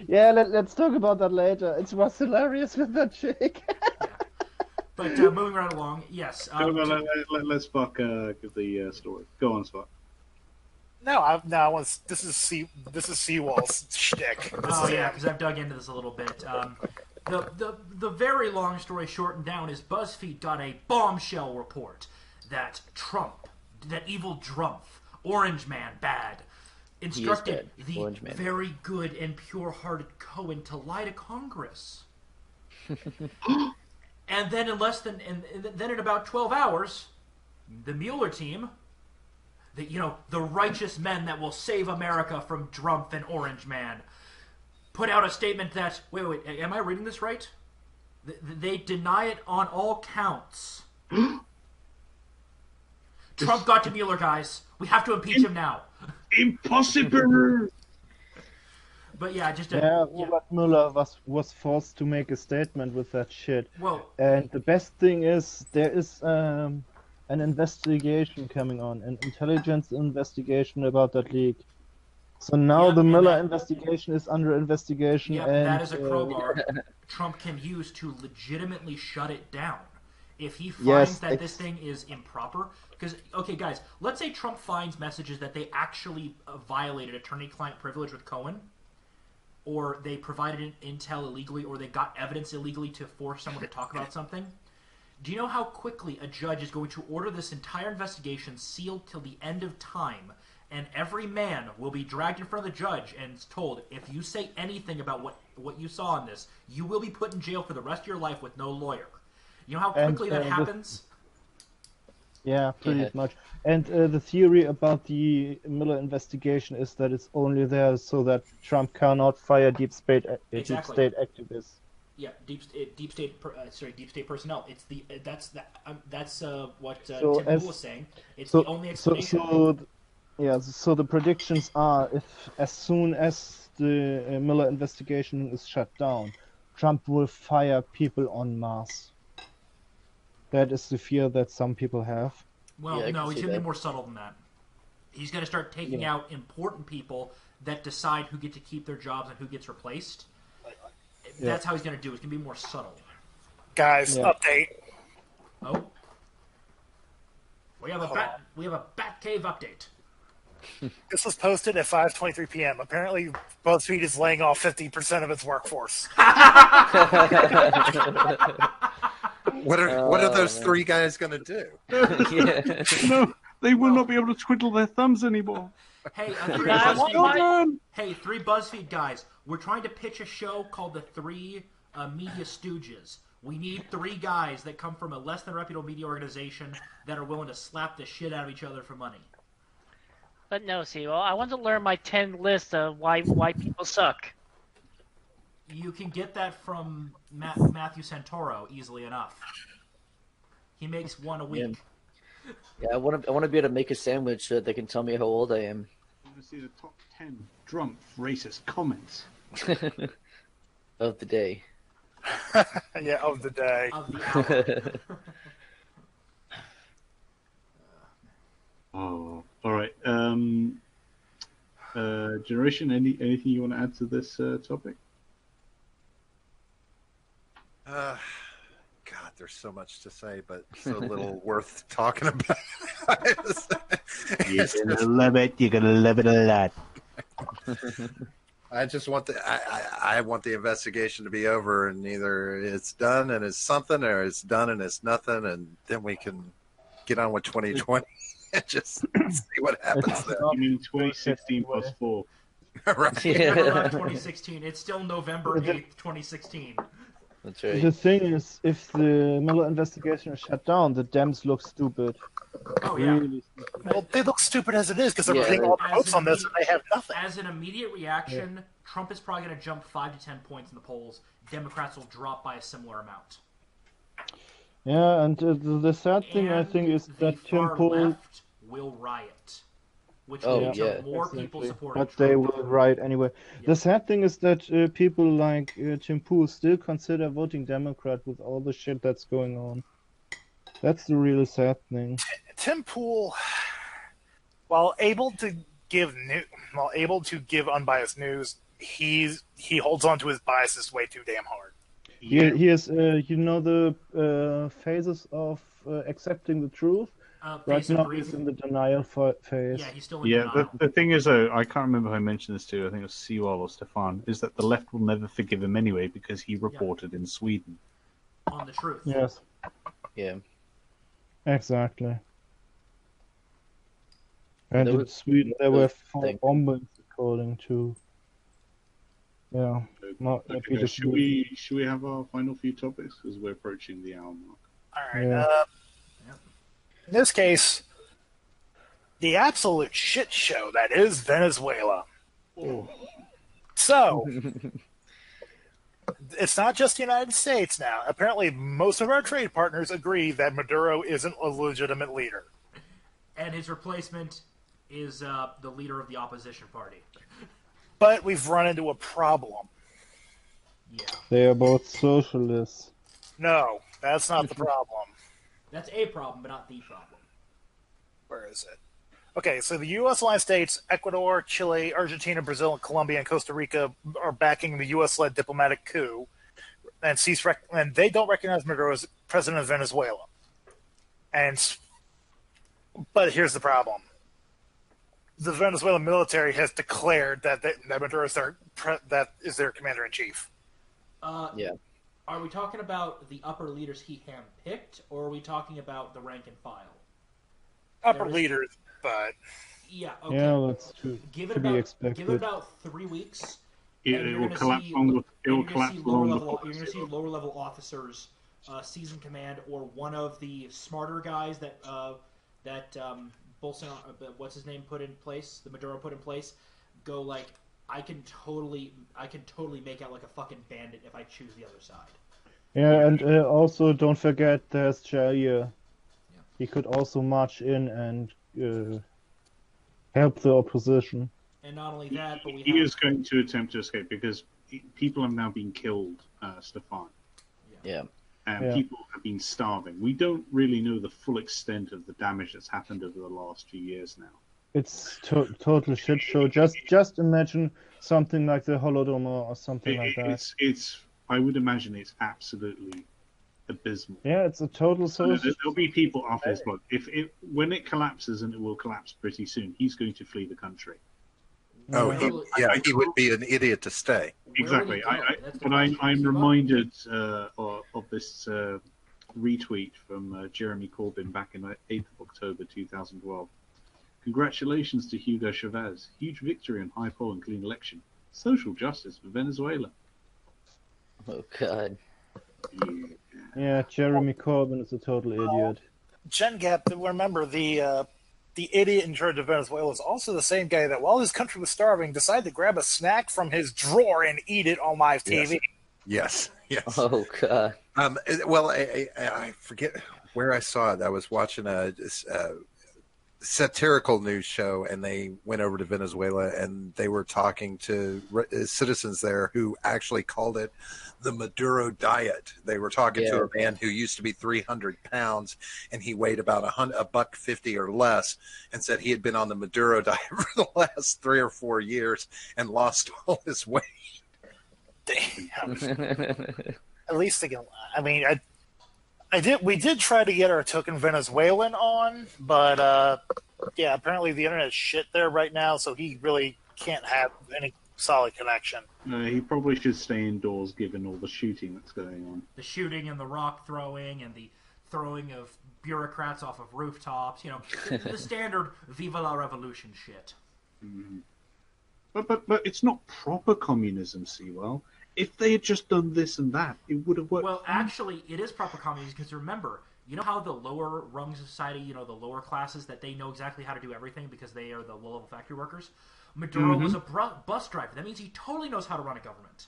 Yeah, let's talk about that later. It was hilarious with that chick. But moving right along, yes. Let's fuck the story. Go on, Spot. This is Seawall's shtick. Oh yeah, because I've dug into this a little bit. The very long story shortened down is BuzzFeed got a bombshell report that Trump, that evil Drumpf, Orange Man bad, instructed the Orange Man. very good and pure-hearted Cohen to lie to Congress. And then in about 12 hours, the Mueller team, the righteous men that will save America from Trump and Orange Man, put out a statement that wait, am I reading this right? They deny it on all counts. Trump got to Mueller, guys. We have to impeach him now. Impossible. But yeah, just Robert Mueller was forced to make a statement with that shit. Well, And the best thing is there is an investigation coming on, an intelligence investigation about that leak. So now the Mueller investigation is under investigation. Yeah, and that is a crowbar Trump can use to legitimately shut it down. If he finds that this thing is improper, because, okay, guys, let's say Trump finds messages that they actually violated attorney-client privilege with Cohen, or they provided intel illegally, or they got evidence illegally to force someone to talk about something. Do you know how quickly a judge is going to order this entire investigation sealed till the end of time, and every man will be dragged in front of the judge and told, if you say anything about what you saw in this, you will be put in jail for the rest of your life with no lawyer. You know how quickly that happens? Yeah, pretty much. And the theory about the Mueller investigation is that it's only there so that Trump cannot fire deep state activists. Yeah, deep state personnel. It's that's what Tim Pool was saying. It's the only explanation. So the predictions are, if as soon as the Mueller investigation is shut down, Trump will fire people en masse. That is the fear that some people have. Well, no, he's going to be more subtle than that. He's going to start taking out important people that decide who get to keep their jobs and who gets replaced. That's how he's going to do it. It's going to be more subtle. Guys, update. Oh. We have a Batcave update. This was posted at 5:23 p.m. Apparently, BuzzFeed is laying off 50% of its workforce. What are those three guys going to do? No, they will not be able to twiddle their thumbs anymore. Hey, three BuzzFeed guys. We're trying to pitch a show called the Three Media Stooges. We need three guys that come from a less than reputable media organization that are willing to slap the shit out of each other for money. But no, I want to learn my 10 list of why people suck. You can get that from Matthew Santoro easily enough. He makes one a week. Yeah, I want to be able to make a sandwich so that they can tell me how old I am. I want to see the top 10 drunk racist comments of the day. Yeah, of the day. Of the hour. Oh, all right. Generation, anything you want to add to this topic? God, there's so much to say, but so little worth talking about. You're gonna love it. You're gonna love it a lot. I just want I want the investigation to be over, and either it's done and it's something, or it's done and it's nothing, and then we can get on with 2020 and just see what happens there. You mean 2016 plus 4? Right. Yeah. 2016. It's still November 8th, 2016. That's right. The thing is, if the Mueller investigation is shut down, the Dems look stupid. Oh, yeah. Really stupid. Well, they look stupid as it is because they're putting all the votes on this and they have nothing. As an immediate reaction, Trump is probably going to jump 5 to 10 points in the polls. Democrats will drop by a similar amount. Yeah, and the sad thing, I think, is that Tim Pool left will riot, which will lead to more people supporting but Trump. they will riot anyway. The sad thing is that people like Tim Pool still consider voting Democrat with all the shit that's going on. That's the real sad thing. Tim Pool, while able to give unbiased news, he holds on to his biases way too damn hard. He is, the phases of accepting the truth. Right now he's in the denial phase. Yeah, he's still in denial. The thing is, though, I can't remember who I mentioned this to. I think it was Sewell or Stefan. Is that the left will never forgive him anyway because he reported in Sweden. On the truth. Yes. Yeah. Exactly. And in Sweden there were 4 bombings according to. Yeah. Not Okay, should we have our final few topics because we're approaching the hour mark? All right. In this case, the absolute shit show that is Venezuela. So, it's not just the United States now. Apparently, most of our trade partners agree that Maduro isn't a legitimate leader. And his replacement is the leader of the opposition party. But we've run into a problem. Yeah. They are both socialists. No, that's not the problem. That's a problem, but not the problem. Where is it? Okay, so the U.S. allied states, Ecuador, Chile, Argentina, Brazil, Colombia, and Costa Rica are backing the U.S.-led diplomatic coup, and they don't recognize Maduro as president of Venezuela. But here's the problem: the Venezuelan military has declared that Maduro is their commander in chief. Yeah. Are we talking about the upper leaders he handpicked, or are we talking about the rank and file? Upper leaders, but yeah, okay. Yeah, that's to be expected. Give it about 3 weeks. It will collapse along with. It will collapse along with. You're going to see lower level officers, season command, or one of the smarter guys that Bolsonaro, what's his name, put in place, the Maduro put in place, go like, I can totally make out like a fucking bandit if I choose the other side. Yeah, and also don't forget there's Jair. He could also march in and help the opposition. And not only that, but he is going to attempt to escape because people have now been killed, Stefan. Yeah. And people have been starving. We don't really know the full extent of the damage that's happened over the last few years now. It's total shit show. Just imagine something like the Holodomor or something like that. I would imagine it's absolutely abysmal. Yeah, it's a total social. There'll be people after his blood. When it collapses, and it will collapse pretty soon, he's going to flee the country. Oh, he would be an idiot to stay. Exactly. I'm reminded of this retweet from Jeremy Corbyn back in 8th of October 2012. Congratulations to Hugo Chavez. Huge victory on high poll and clean election. Social justice for Venezuela. Oh, God. Yeah, Jeremy Corbyn is a total idiot. Gen Gap, remember, the idiot in charge of Venezuela is also the same guy that, while his country was starving, decided to grab a snack from his drawer and eat it on live TV. Yes. Oh, God. Well, I forget where I saw it. I was watching a satirical news show, and they went over to Venezuela, and they were talking to citizens there who actually called it the Maduro diet. They were talking to a man who used to be 300 pounds, and he weighed about $150 or less, and said he had been on the Maduro diet for the last 3 or 4 years and lost all his weight. Damn. At least they can. I mean, we did try to get our token Venezuelan on, but apparently the internet is shit there right now, so he really can't have any solid connection. He probably should stay indoors given all the shooting that's going on. The shooting and the rock throwing and the throwing of bureaucrats off of rooftops, the standard Viva la Revolution shit. Mm-hmm. But it's not proper communism, Sewell. If they had just done this and that, it would have worked. Well, actually, it is proper communism because remember, you know how the lower rungs of society, the lower classes, that they know exactly how to do everything because they are the low-level factory workers? Maduro was a bus driver. That means he totally knows how to run a government.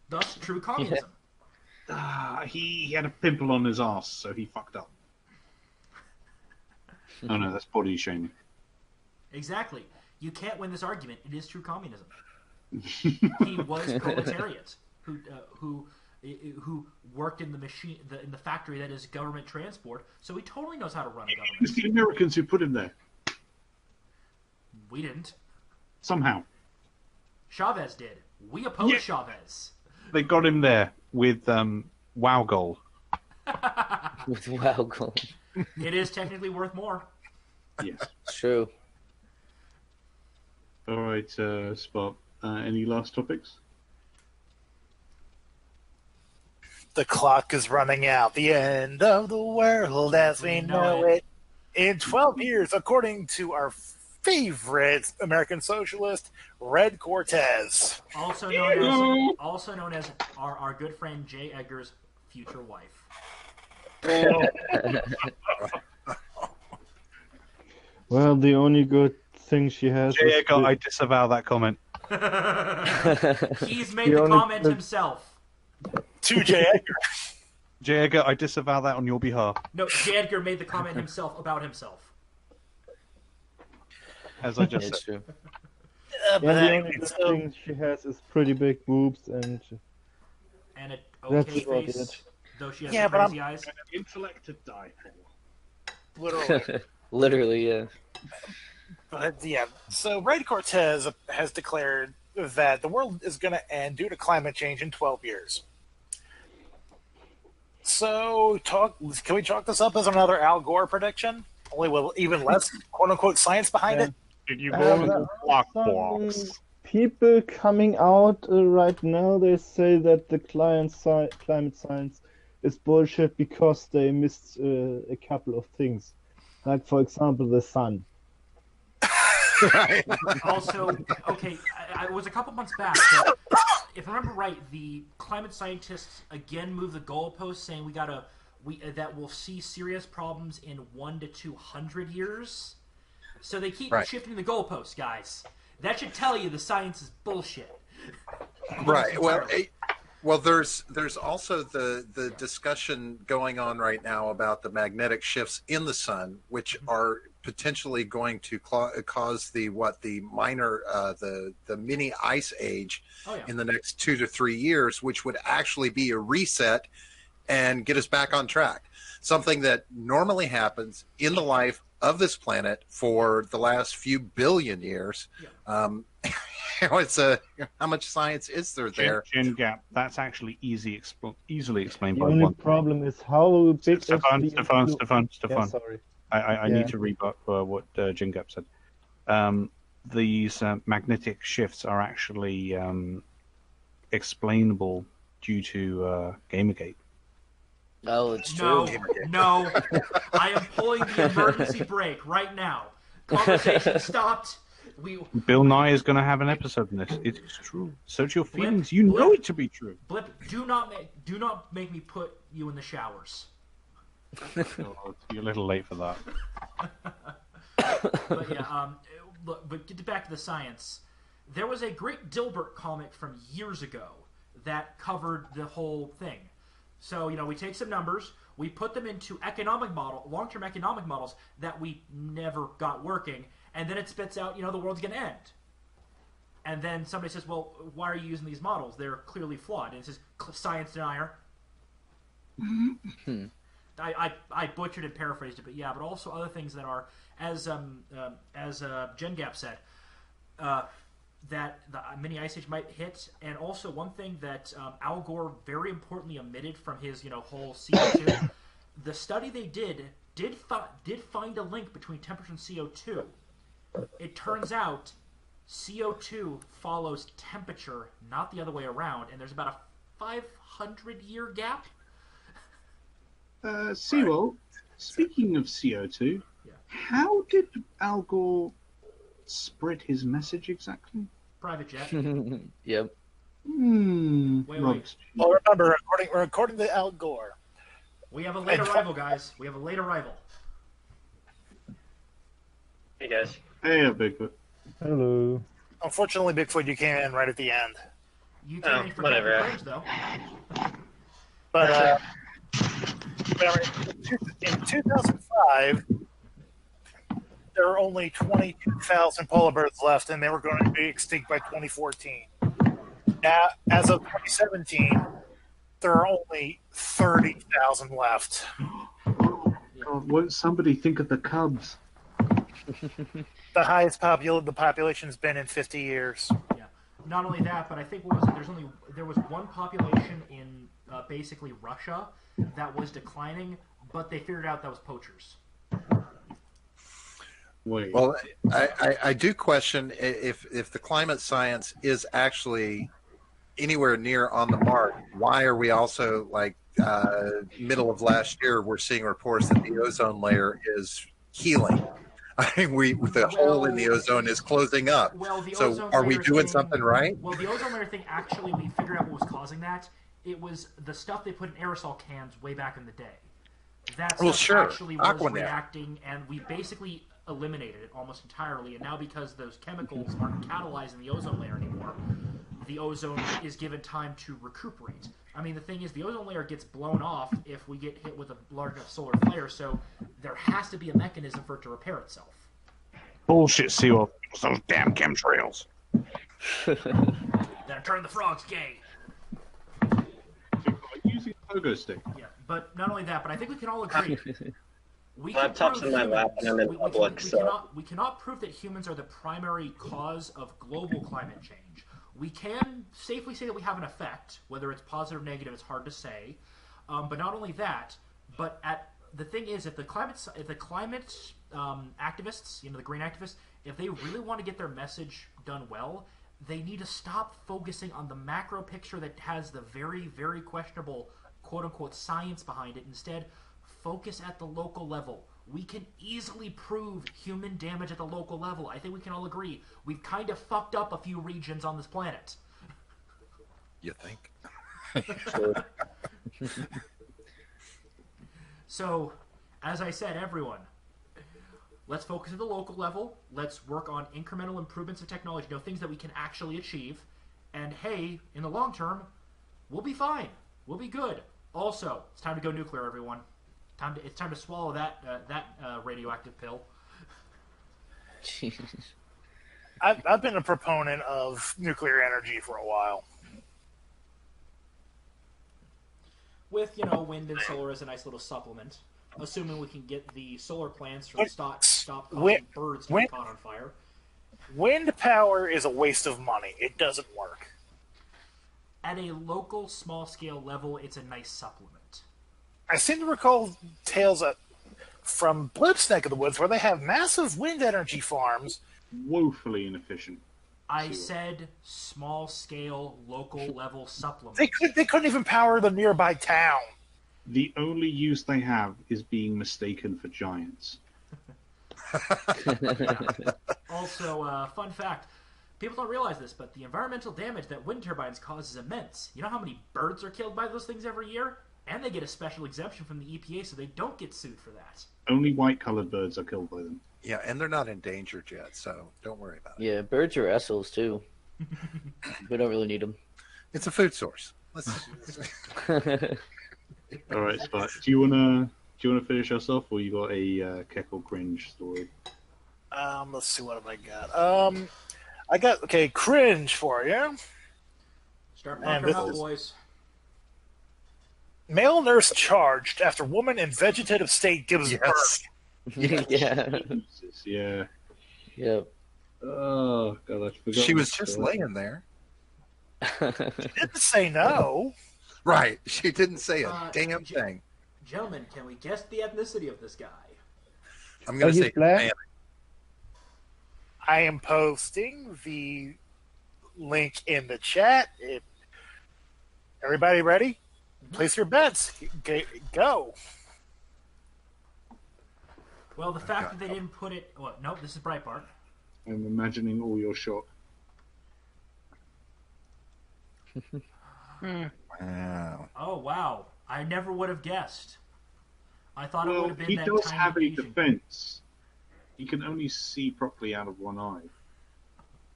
Thus, true communism. He had a pimple on his ass, so he fucked up. Oh no, that's body shaming. Exactly. You can't win this argument. It is true communism. He was proletariat who worked in the machine, in the factory that is government transport. So he totally knows how to run a government. It's the Americans who put him there. We didn't. Somehow. Chavez did. We opposed Chavez. They got him there with WoW gold. With WoW gold. It is technically worth more. Yes. True. All right, Spot. Any last topics? The clock is running out. The end of the world as we know it. In 12 years, according to our favorite American socialist, Red Cortez. Also known as our good friend J. Edgar's future wife. Well, the only good thing she has J. is Edgar, I disavow that comment. He's made The the only comment good- himself. To J. Edgar. J. Edgar, I disavow that on your behalf. No, J. Edgar made the comment himself about himself. As I just It's said. true. But the anyway, only good so thing she has is pretty big boobs, and And an That's okay about face, it. though she has Yeah, the but crazy eyes. An intellect to die for. literally. Literally, yeah. But yeah, so Red Cortez has declared that the world is going to end due to climate change in 12 years. So, can we chalk this up as another Al Gore prediction? Only with even less "quote unquote" science behind Yeah. it. Did you there go to the are black some box? people coming out right now. They say that the climate science is bullshit because they missed a couple of things, like for example the sun. Also, okay, it was a couple months back, but if I remember right, the climate scientists again moved the goalposts, saying that we'll see serious problems in 1 to 200 years. So they keep Right. shifting the goalposts, guys. That should tell you the science is bullshit. Right. Well, there's also the discussion going on right now about the magnetic shifts in the sun, which are potentially going to cause the minor the mini ice age Oh, yeah. in the next 2 to 3 years, which would actually be a reset and get us back on track. Something that normally happens in the life of this planet for the last few billion years. Yeah. It's how much science is there? Gen gap. That's actually easily explained The by only one. problem is how big is Stefan. Yeah, sorry. I Yeah. need to rebut what Gen Gap said. These magnetic shifts are actually explainable due to Gamergate. Oh, it's No, true. no. I am pulling the emergency brake right now. Conversation stopped. Bill Nye is going to have an episode in this. It is true. Search your Blip, feelings. You blip. know it to be true. Blip, do not make me put you in the showers. Oh, you're a little late for that. But yeah, look, but get back to the science. There was a great Dilbert comic from years ago that covered the whole thing. So, we take some numbers, we put them into long-term economic models that we never got working, and then it spits out, the world's going to end. And then somebody says, well, why are you using these models? They're clearly flawed. And it says, science denier. I butchered and paraphrased it, but also other things that are, as Gen Gap said, that the mini ice age might hit, and also one thing that Al Gore very importantly omitted from his whole CO2, the study they did find a link between temperature and CO2. It turns out CO2 follows temperature, not the other way around, and there's about a 500-year gap. Sewell, speaking of CO2, how did Al Gore spread his message exactly? Private jet. Yep. Wait. Well, remember, according to Al Gore, We have a late arrival, guys. We have a late arrival. Hey guys. Hey, Bigfoot. Hello. unfortunately, Bigfoot, you came in right at the end. You came in for whatever. Captain Crunch, though. But remember, in 2005, there were only 22,000 polar bears left, and they were going to be extinct by 2014. Now, as of 2017, there are only 30,000 left. God, won't somebody think of the Cubs? The highest the population's been in 50 years. Yeah. Not only that, but I think there was one population in basically Russia that was declining, but they figured out that was poachers. Wait. Well, I do question if the climate science is actually anywhere near on the mark. Why are we also middle of last year? We're seeing reports that the ozone layer is healing. I mean, the hole in the ozone is closing up. Well, the So, ozone are we layer doing thing- something right? Well, the ozone layer thing, actually, we figured out what was causing that. It was the stuff they put in aerosol cans way back in the day. That Well, stuff sure. actually was Aquanet. reacting, and we basically eliminated it almost entirely, and now because those chemicals aren't catalyzing the ozone layer anymore, the ozone is given time to recuperate. I mean, the thing is, the ozone layer gets blown off if we get hit with a large enough solar flare, so there has to be a mechanism for it to repair itself. Bullshit, SeaWorld. Those damn chemtrails. Then turn the frogs gay. Using a pogo stick. Yeah, but not only that, but I think we can all agree. Laptop's in my lap and I'm in public, so... We cannot prove that humans are the primary cause of global climate change. We can safely say that we have an effect, whether it's positive or negative, it's hard to say. But not only that, but the thing is, if the climate activists, the green activists, if they really want to get their message done well, they need to stop focusing on the macro picture that has the very, very questionable quote-unquote science behind it. Instead, focus at the local level. We can easily prove human damage at the local level. I think we can all agree. We've kind of fucked up a few regions on this planet. You think? So, as I said, everyone, let's focus at the local level. Let's work on incremental improvements of technology, things that we can actually achieve. And hey, in the long term, we'll be fine. We'll be good. Also, it's time to go nuclear, everyone. It's time to swallow that radioactive pill. Jesus. I've been a proponent of nuclear energy for a while. With, wind and solar as a nice little supplement. Assuming we can get the solar plants to stop causing birds to get caught on fire. Wind power is a waste of money. It doesn't work. At a local, small-scale level, it's a nice supplement. I seem to recall tales from Blip's neck of the woods where they have massive wind energy farms. Woefully inefficient. I said small-scale, local-level supplement. They couldn't even power the nearby town. The only use they have is being mistaken for giants. Also, fun fact, people don't realize this, but the environmental damage that wind turbines cause is immense. You know how many birds are killed by those things every year? And they get a special exemption from the EPA so they don't get sued for that. Only white-colored birds are killed by them. Yeah, and they're not endangered yet, so don't worry about it. Yeah, birds are assholes too. We don't really need them. It's a food source. All right, Spot. Do you wanna finish us off, or you got a Keckle cringe story? Let's see, what have I got? I got cringe for you. Start pumping up, boys. Male nurse charged after woman in vegetative state gives birth. Yeah. Yeah. Yep. Oh God, I forgot. She was just laying there. She didn't say no. Right. She didn't say a damn thing. Gentlemen, can we guess the ethnicity of this guy? I'm going to say black? Hispanic. I am posting the link in the chat. Everybody ready? Place your bets. Go. Well, the fact that they didn't put it... Well, no, this is Breitbart. I'm imagining all your shock. Wow. Oh, wow. I never would have guessed. I thought it would have been he that does tiny have a Asian defense. He can only see properly out of one eye.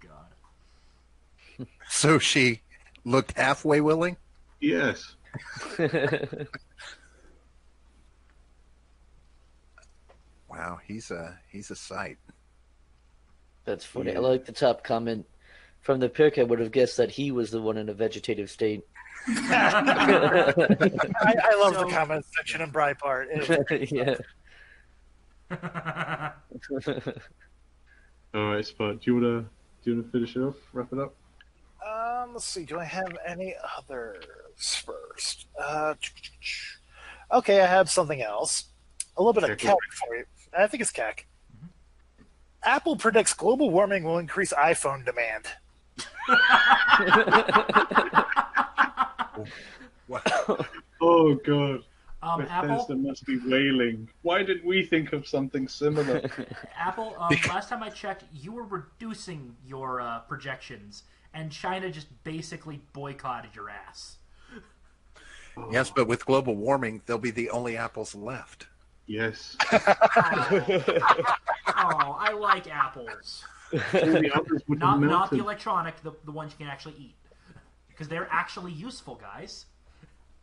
God. So she looked halfway willing? Yes. Wow, he's a sight. That's funny. I like the top comment from the pic. I would have guessed that he was the one in a vegetative state. I love the comment section in Breitbart. Yeah. All right, Spot. Do you wanna finish it off? Wrap it up. Let's see. Do I have any others first? Okay, I have something else. A little bit of CAC for you. I think it's CAC. Apple predicts global warming will increase iPhone demand. Wow. Oh God. Apple, Bethesda must be wailing. Why didn't we think of something similar? Apple. Last time I checked, you were reducing your projections, and China just basically boycotted your ass. Yes, but with global warming, they'll be the only apples left. Yes. Oh I like apples. All the others would have Not the melted. electronic, the ones you can actually eat. Because they're actually useful, guys.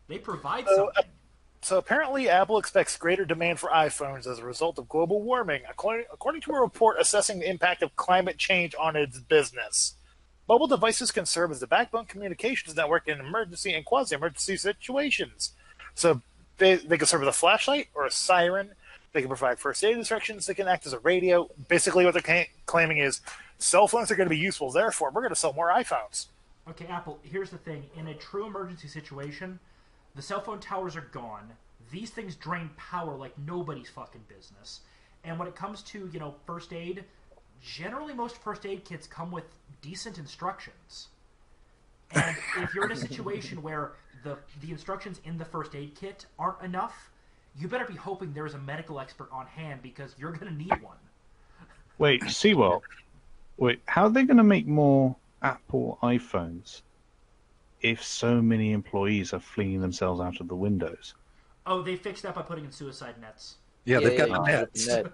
They provide something. So apparently, Apple expects greater demand for iPhones as a result of global warming, according to a report assessing the impact of climate change on its business. Mobile devices can serve as the backbone communications network in emergency and quasi-emergency situations. So they can serve as a flashlight or a siren. They can provide first aid instructions. They can act as a radio. Basically, what they're claiming is cell phones are going to be useful. Therefore, we're going to sell more iPhones. Okay, Apple, here's the thing. In a true emergency situation, the cell phone towers are gone. These things drain power like nobody's fucking business. And when it comes to, first aid, generally most first aid kits come with decent instructions. And if you're in a situation where the instructions in the first aid kit aren't enough, you better be hoping there's a medical expert on hand because you're going to need one. Wait, Seawell. Wait, how are they going to make more Apple iPhones if so many employees are flinging themselves out of the windows? Oh, they fixed that by putting in suicide nets. Yeah, they've got the yeah, nets. net.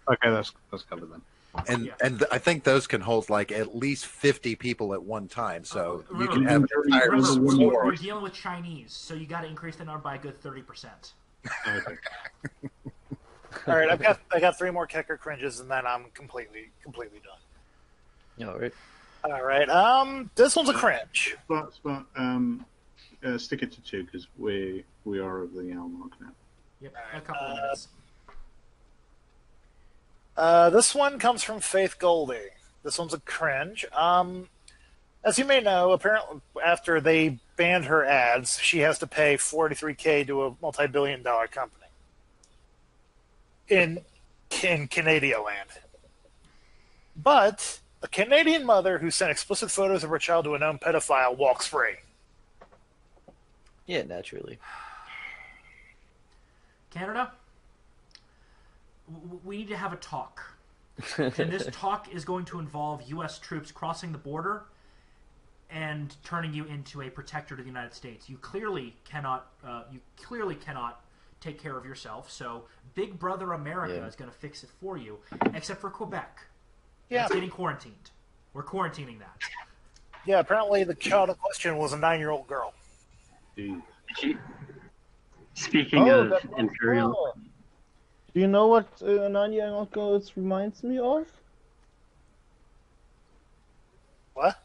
Okay, that's covered then. And I think those can hold like at least 50 people at one time. So you can remember- have an entire Remember, store. we're dealing with Chinese, so you got to increase the number by a good 30%. Okay. All right, I got 3 more kicker cringes, and then I'm completely done. All right. All right, this one's a cringe. But stick it to 2 because we are over the hour mark now. Yep, a couple of minutes. This one comes from Faith Goldie. This one's a cringe. As you may know, apparently after they banned her ads, she has to pay $43K to a multi-billion-dollar company in Canada land. But a Canadian mother who sent explicit photos of her child to a known pedophile walks free. Yeah, naturally. Canada, we need to have a talk. And this talk is going to involve U.S. troops crossing the border and turning you into a protector to the United States. You clearly cannot take care of yourself. So Big Brother America is going to fix it for you, except for Quebec. Yeah. It's getting quarantined. We're quarantining that. Yeah, apparently the child in question was a 9-year-old girl. Jeez. Speaking of that's Imperial, cool. Do you know what a 9-year-old girl reminds me of? What?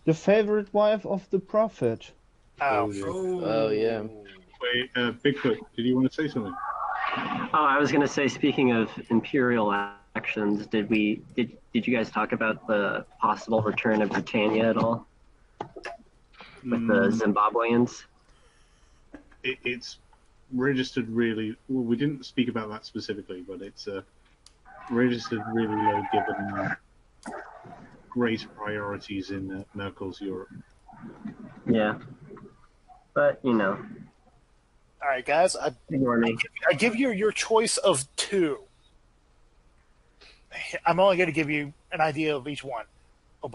The favorite wife of the prophet. Oh. Oh, yeah. Wait, Bigfoot, did you want to say something? oh, I was going to say, speaking of Imperial actions, did you guys talk about the possible return of Britannia at all with the Zimbabweans? It's registered really well. We didn't speak about that specifically, but it's registered really low given great priorities in Merkel's Europe. Yeah, but All right, guys, ignore me. I give you your choice of 2. I'm only going to give you an idea of each one. An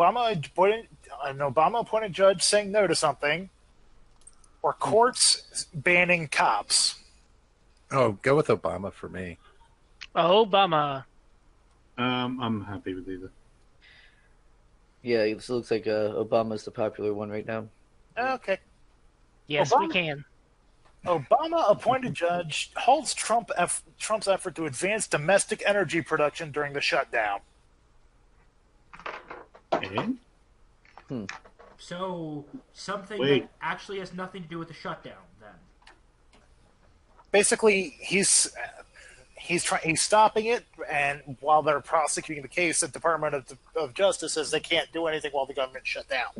Obama-appointed judge saying no to something, or courts banning cops. Oh, go with Obama for me. Obama. I'm happy with either. Yeah, it looks like Obama's the popular one right now. Okay. Yes, Obama? we can. Obama-appointed judge halts Trump's effort to advance domestic energy production during the shutdown. And So something Wait. that actually has nothing to do with the shutdown, then. Basically, he's stopping it, and while they're prosecuting the case, the Department of Justice says they can't do anything while the government's shut down.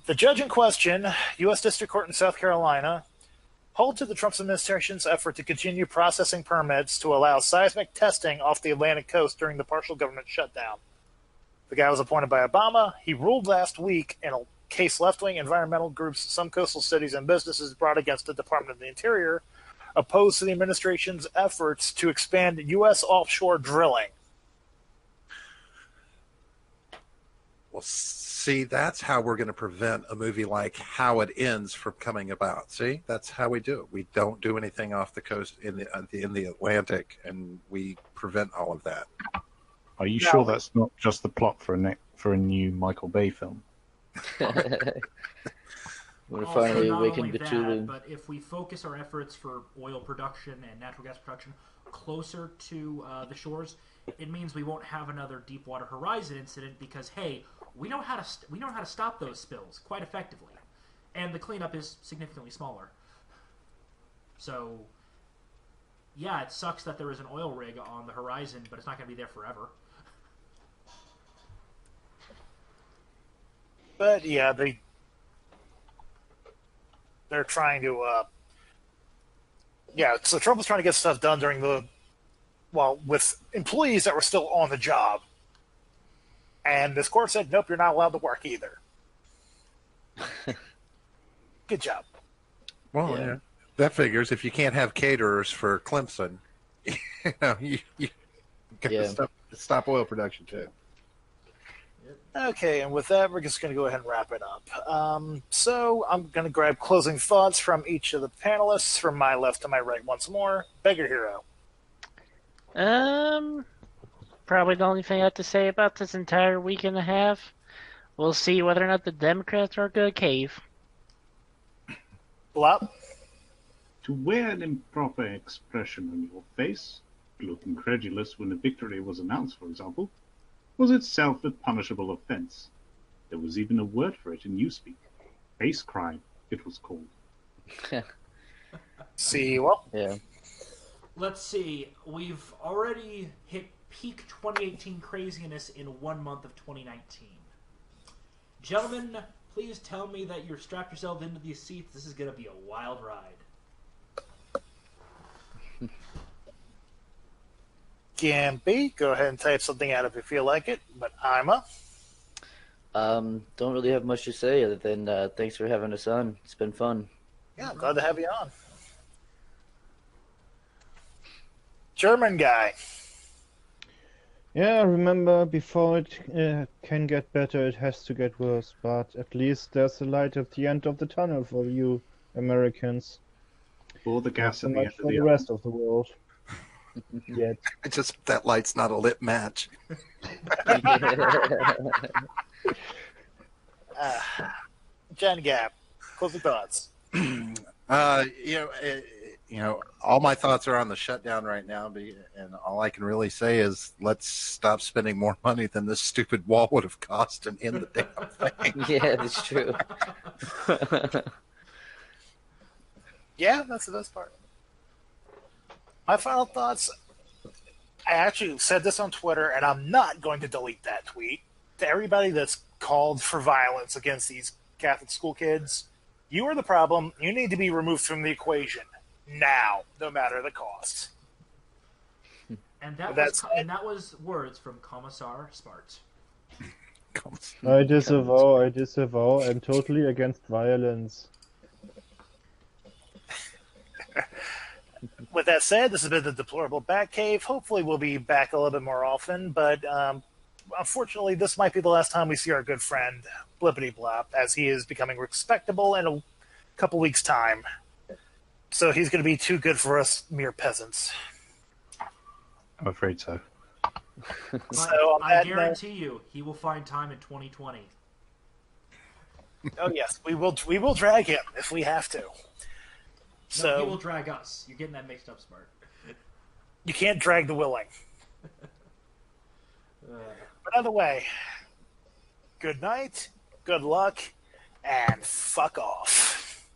The judge in question, U.S. District Court in South Carolina, halted the Trump administration's effort to continue processing permits to allow seismic testing off the Atlantic coast during the partial government shutdown. The guy was appointed by Obama. He ruled last week in a case left-wing environmental groups, some coastal cities, and businesses brought against the Department of the Interior, opposed to the administration's efforts to expand U.S. offshore drilling. Well, see, that's how we're going to prevent a movie like How It Ends from coming about. See, that's how we do it. We don't do anything off the coast in the Atlantic, and we prevent all of that. Are you No. sure that's not just the plot for a new Michael Bay film? We're Also, finally not awakened only Cthulhu. that, but if we focus our efforts for oil production and natural gas production closer to the shores, it means we won't have another Deepwater Horizon incident because, hey, we know how to stop those spills quite effectively, and the cleanup is significantly smaller. So, yeah, it sucks that there is an oil rig on the horizon, but it's not going to be there forever. But yeah, they're trying to. So Trump was trying to get stuff done with employees that were still on the job, and this court said, "Nope, you're not allowed to work either." Good job. Well, yeah. That figures. If you can't have caterers for Clemson, you got to stop oil production too. Okay, and with that, we're just going to go ahead and wrap it up. So I'm going to grab closing thoughts from each of the panelists, from my left to my right once more. Beggar Hero. Probably the only thing I have to say about this entire week and a half. We'll see whether or not the Democrats are going to cave. Blop. To wear an improper expression on your face, look incredulous when a victory was announced, for example, was itself a punishable offense. There was even a word for it in Newspeak. Face crime, it was called. See you all. Yeah. Let's see. We've already hit peak 2018 craziness in 1 month of 2019. Gentlemen, please tell me that you're strapped yourselves into these seats. This is going to be a wild ride. Gampy, go ahead and type something out if you feel like it. But Ima. Don't really have much to say other than thanks for having us on. It's been fun. Yeah, I'm glad to have you on. German guy. Yeah, remember, before it can get better, it has to get worse. But at least there's a light at the end of the tunnel for you Americans. Or the gas Not at so the much end of for the the rest of the world. Yet. Just that light's not a lit match. Jen Gap. Closing thoughts. All my thoughts are on the shutdown right now, and all I can really say is let's stop spending more money than this stupid wall would have cost and end the damn thing. Yeah, that's true. Yeah, that's the best part. My final thoughts. I actually said this on Twitter, and I'm not going to delete that tweet. To everybody that's called for violence against these Catholic school kids, you are the problem. You need to be removed from the equation now, no matter the cost. And that was words from Commissar Smart. I disavow. I'm totally against violence. With that said, this has been the Deplorable Batcave. Hopefully we'll be back a little bit more often, but unfortunately this might be the last time we see our good friend Blippity Blop, as he is becoming respectable in a couple weeks' time. So he's going to be too good for us mere peasants. I'm afraid so. So I guarantee you, he will find time in 2020. Oh yes, we will drag him if we have to. No, he will drag us. You're getting that mixed up, Smart. You can't drag the willing. But either way, good night, good luck, and fuck off.